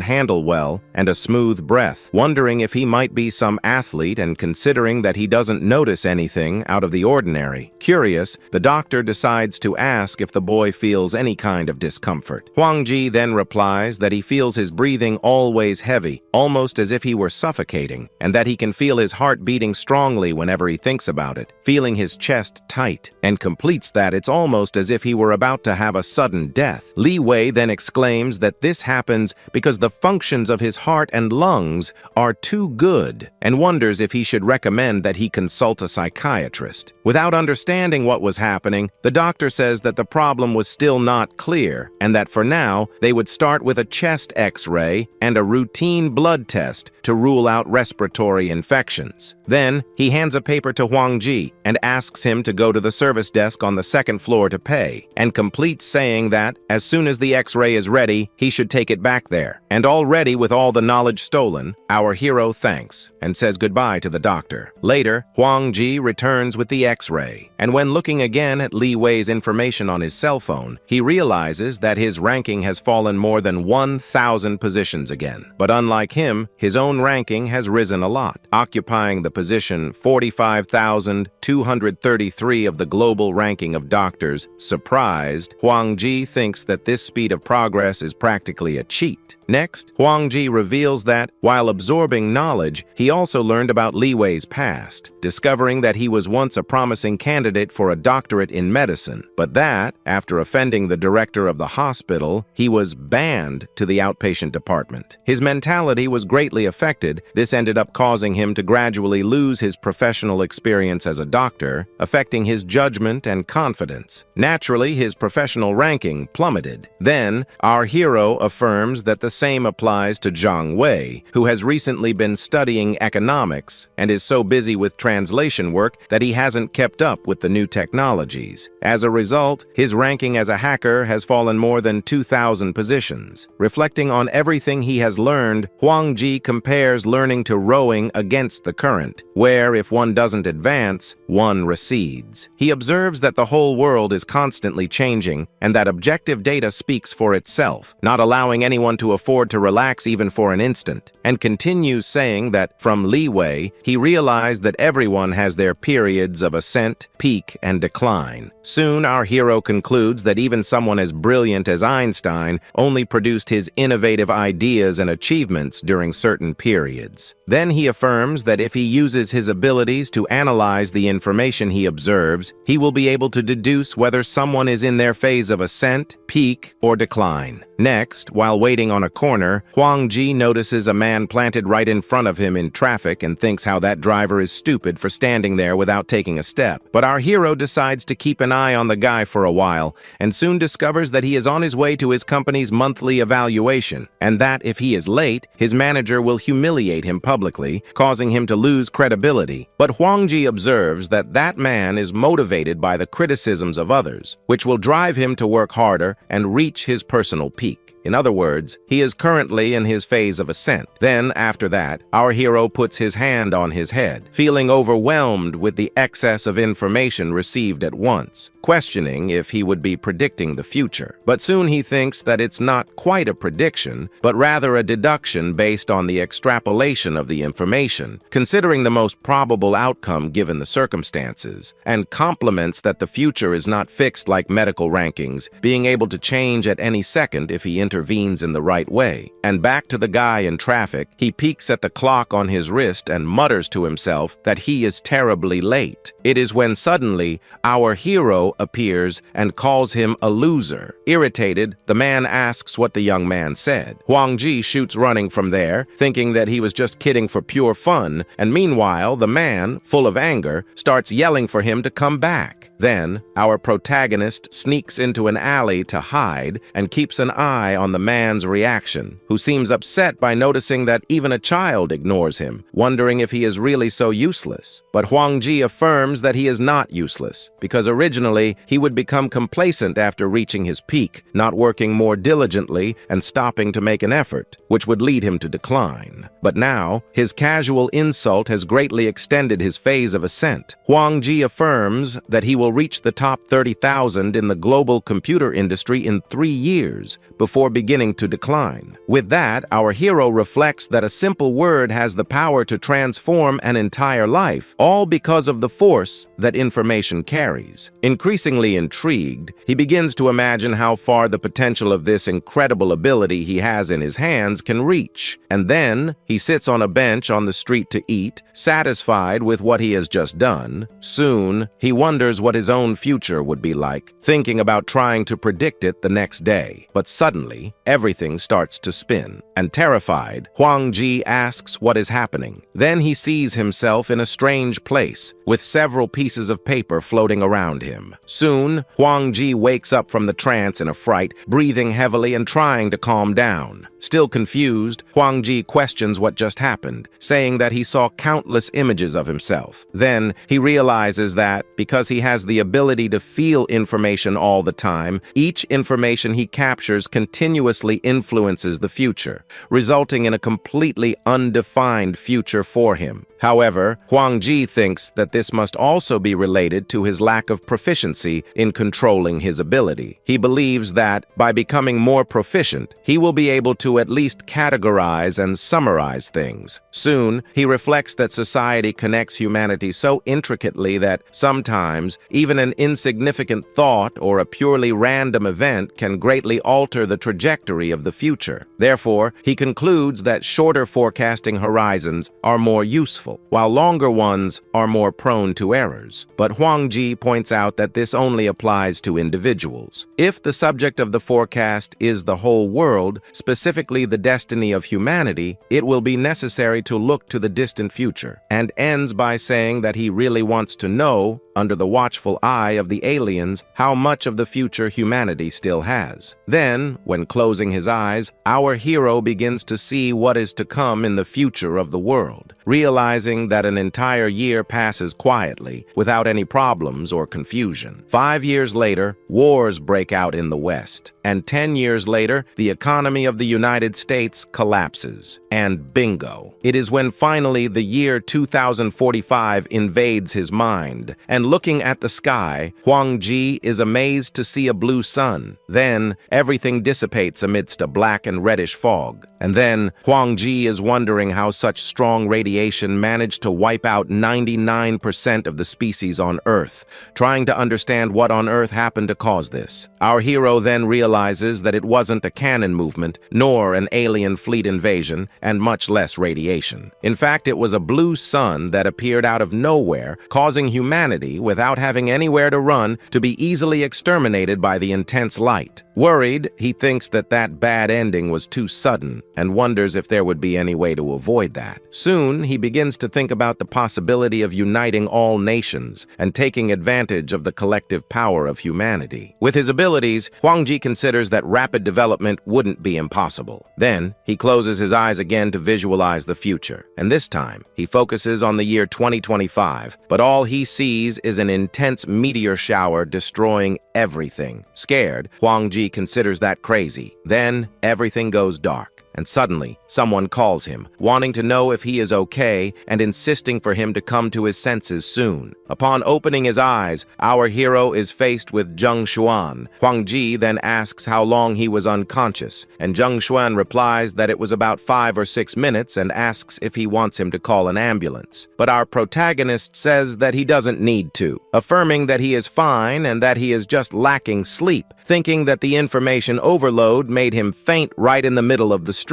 handle well, and a smooth breath. Wondering if he might be some athlete and considering that he doesn't notice anything out of the ordinary. Curious, the doctor decides to ask if the boy feels any kind of discomfort. Huang Ji then replies that he feels his breathing always heavy, almost as if he were suffocating, and that he can feel his heart beating strongly whenever he thinks about it, feeling his chest tight, and completes that it's almost as if he were about to have a sudden death. Li Wei then exclaims that this happens because the functions of his heart and lungs are too good, and wonders if he should recommend that he consult a psychiatrist. Without understanding what was happening, the doctor says that the problem was still not clear, and that for now, they would start with a chest X-ray and a routine blood test to rule out respiratory infections. Then, he hands a paper to Huang Ji and asks him to go to the service desk on the second floor to pay, and completes saying that, as soon as the X-ray is ready, he should take it back there. And already with all the knowledge stolen, our hero thanks and says goodbye to the doctor. Later, Huang Ji returns with the X-ray, and when looking again at Li Wei's information on his cell phone, he realizes that his ranking has fallen more than 1,000 positions again. But unlike him, his own ranking has risen a lot, occupying the position 45,233 of the global ranking of doctors. Surprised, Huang Ji thinks that this speed of progress is practically a cheat. Next, Huang Ji reveals that, while absorbing knowledge, he also learned about Li Wei's past, discovering that he was once a promising candidate for a doctorate in medicine, but that, after offending the director of the hospital, he was banned to the outpatient department. His mentality was greatly affected, infected, this ended up causing him to gradually lose his professional experience as a doctor, affecting his judgment and confidence. Naturally, his professional ranking plummeted. Then, our hero affirms that the same applies to Zhang Wei, who has recently been studying economics and is so busy with translation work that he hasn't kept up with the new technologies. As a result, his ranking as a hacker has fallen more than 2,000 positions. Reflecting on everything he has learned, Huang Ji compares learning to rowing against the current, where if one doesn't advance, one recedes. He observes that the whole world is constantly changing and that objective data speaks for itself, not allowing anyone to afford to relax even for an instant, and continues saying that from leeway, he realized that everyone has their periods of ascent, peak, and decline. Soon, our hero concludes that even someone as brilliant as Einstein only produced his innovative ideas and achievements during certain periods. Then he affirms that if he uses his abilities to analyze the information he observes, he will be able to deduce whether someone is in their phase of ascent, peak, or decline. Next, while waiting on a corner, Huang Ji notices a man planted right in front of him in traffic and thinks how that driver is stupid for standing there without taking a step. But our hero decides to keep an eye on the guy for a while and soon discovers that he is on his way to his company's monthly evaluation, and that if he is late, his manager will humiliate him publicly, causing him to lose credibility. But Huang Ji observes that that man is motivated by the criticisms of others, which will drive him to work harder and reach his personal peak. In other words, he is currently in his phase of ascent. Then, after that, our hero puts his hand on his head, feeling overwhelmed with the excess of information received at once, questioning if he would be predicting the future. But soon he thinks that it's not quite a prediction, but rather a deduction based on the extrapolation of the information, considering the most probable outcome given the circumstances, and compliments that the future is not fixed like medical rankings, being able to change at any second if he intervenes in the right way. And back to the guy in traffic, he peeks at the clock on his wrist and mutters to himself that he is terribly late. It is when suddenly our hero appears and calls him a loser. Irritated, the man asks what the young man said. Huang Ji shoots running from there, thinking that he was just kidding for pure fun, and meanwhile, the man, full of anger, starts yelling for him to come back. Then, our protagonist sneaks into an alley to hide and keeps an eye on the man's reaction, who seems upset by noticing that even a child ignores him, wondering if he is really so useless. But Huang Ji affirms that he is not useless, because originally he would become complacent after reaching his peak, not working more diligently and stopping to make an effort, which would lead him to decline. But now, his casual insult has greatly extended his phase of ascent. Huang Ji affirms that he will reach the top 30,000 in the global computer industry in 3 years before beginning to decline. With that, our hero reflects that a simple word has the power to transform an entire life, all because of the force that information carries. Increasingly intrigued, he begins to imagine how far the potential of this incredible ability he has in his hands can reach. And then, he sits on a bench on the street to eat, satisfied with what he has just done. Soon, he wonders what his own future would be like, thinking about trying to predict it the next day. But suddenly, everything starts to spin, and terrified, Huang Ji asks what is happening. Then he sees himself in a strange place, with several pieces of paper floating around him. Soon, Huang Ji wakes up from the trance in a fright, breathing heavily and trying to calm down. Still confused, Huang Ji questions what just happened, saying that he saw countless images of himself. Then, he realizes that, because he has the ability to feel information all the time, each information he captures continuously influences the future, resulting in a completely undefined future for him. However, Huang Ji thinks that this must also be related to his lack of proficiency in controlling his ability. He believes that, by becoming more proficient, he will be able to at least categorize and summarize things. Soon, he reflects that society connects humanity so intricately that sometimes even an insignificant thought or a purely random event can greatly alter the trajectory of the future. Therefore, he concludes that shorter forecasting horizons are more useful. successful, while longer ones are more prone to errors. But Huang Ji points out that this only applies to individuals. If the subject of the forecast is the whole world, specifically the destiny of humanity, it will be necessary to look to the distant future, and ends by saying that he really wants to know, under the watchful eye of the aliens, how much of the future humanity still has. Then, when closing his eyes, our hero begins to see what is to come in the future of the world, realizing that an entire year passes quietly, without any problems or confusion. 5 years later, wars break out in the West, and 10 years later, the economy of the United States collapses. And bingo! It is when finally the year 2045 invades his mind, and looking at the sky, Huang Ji is amazed to see a blue sun. Then, everything dissipates amidst a black and reddish fog. And then, Huang Ji is wondering how such strong radiation managed to wipe out 99% of the species on Earth, trying to understand what on earth happened to cause this. Our hero then realizes that it wasn't a cannon movement, nor an alien fleet invasion, and much less radiation. In fact, it was a blue sun that appeared out of nowhere, causing humanity, without having anywhere to run, to be easily exterminated by the intense light. Worried, he thinks that that bad ending was too sudden, and wonders if there would be any way to avoid that. Soon, he begins to think about the possibility of uniting all nations and taking advantage of the collective power of humanity. With his abilities, Huang Ji considers that rapid development wouldn't be impossible. Then, he closes his eyes again to visualize the future, and this time, he focuses on the year 2025, but all he sees is an intense meteor shower destroying everything. Scared, Huang Ji considers that crazy. Then, everything goes dark. And suddenly, someone calls him, wanting to know if he is okay and insisting for him to come to his senses soon. Upon opening his eyes, our hero is faced with Zheng Xuan. Huang Ji then asks how long he was unconscious, and Zheng Xuan replies that it was about 5 or 6 minutes and asks if he wants him to call an ambulance. But our protagonist says that he doesn't need to, affirming that he is fine and that he is just lacking sleep, thinking that the information overload made him faint right in the middle of the street.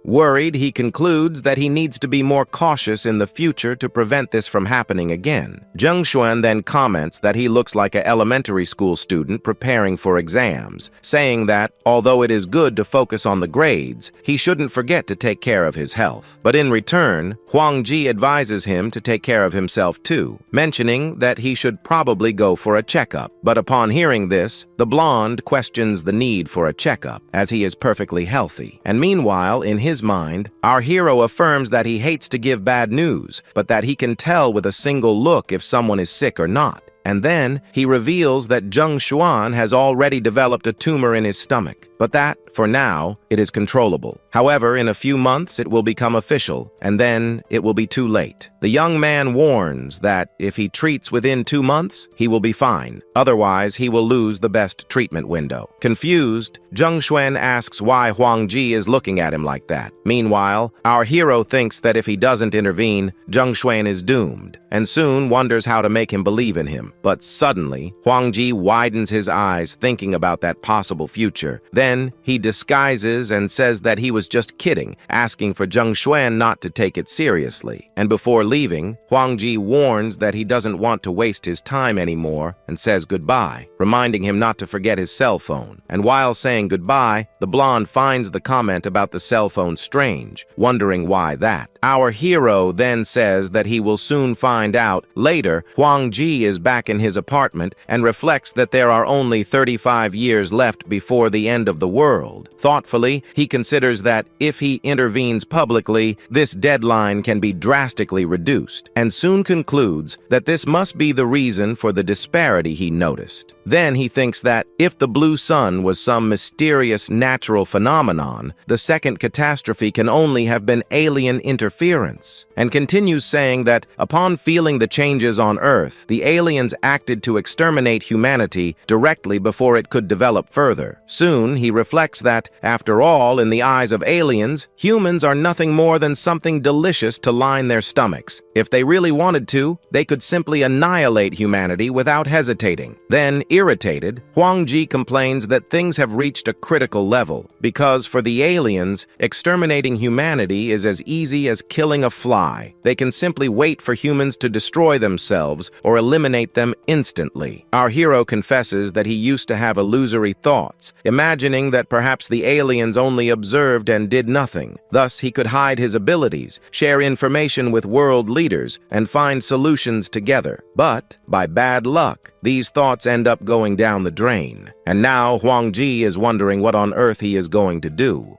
Worried, he concludes that he needs to be more cautious in the future to prevent this from happening again. Zheng Xuan then comments that he looks like an elementary school student preparing for exams, saying that, although it is good to focus on the grades, he shouldn't forget to take care of his health. But in return, Huang Ji advises him to take care of himself too, mentioning that he should probably go for a checkup. But upon hearing this, the blonde questions the need for a checkup, as he is perfectly healthy. And meanwhile, in his mind, our hero affirms that he hates to give bad news, but that he can tell with a single look if someone is sick or not. And then, he reveals that Zheng Xuan has already developed a tumor in his stomach, but that, for now, it is controllable. However, in a few months, it will become official, and then it will be too late. The young man warns that if he treats within 2 months, he will be fine. Otherwise, he will lose the best treatment window. Confused, Zheng Xuan asks why Huang Ji is looking at him like that. Meanwhile, our hero thinks that if he doesn't intervene, Zheng Xuan is doomed, and soon wonders how to make him believe in him. But suddenly, Huang Ji widens his eyes thinking about that possible future. Then, he disguises and says that he was just kidding, asking for Zheng Xuan not to take it seriously. And before leaving, Huang Ji warns that he doesn't want to waste his time anymore and says goodbye, reminding him not to forget his cell phone. And while saying goodbye, the blonde finds the comment about the cell phone strange, wondering why that. Our hero then says that he will soon find out. Later, Huang Ji is back in his apartment and reflects that there are only 35 years left before the end of the world. Thoughtfully, he considers that if he intervenes publicly, this deadline can be drastically reduced, and soon concludes that this must be the reason for the disparity he noticed. Then he thinks that if the blue sun was some mysterious natural phenomenon, the second catastrophe can only have been alien interference, and continues saying that upon feeling the changes on Earth, the aliens aliens acted to exterminate humanity directly before it could develop further. Soon, he reflects that, after all, in the eyes of aliens, humans are nothing more than something delicious to line their stomachs. If they really wanted to, they could simply annihilate humanity without hesitating. Then, irritated, Huang Ji complains that things have reached a critical level, because for the aliens, exterminating humanity is as easy as killing a fly. They can simply wait for humans to destroy themselves or eliminate them instantly. Our hero confesses that he used to have illusory thoughts, imagining that perhaps the aliens only observed and did nothing. Thus, he could hide his abilities, share information with world leaders, and find solutions together. But, by bad luck, these thoughts end up going down the drain. And now Huang Ji is wondering what on earth he is going to do.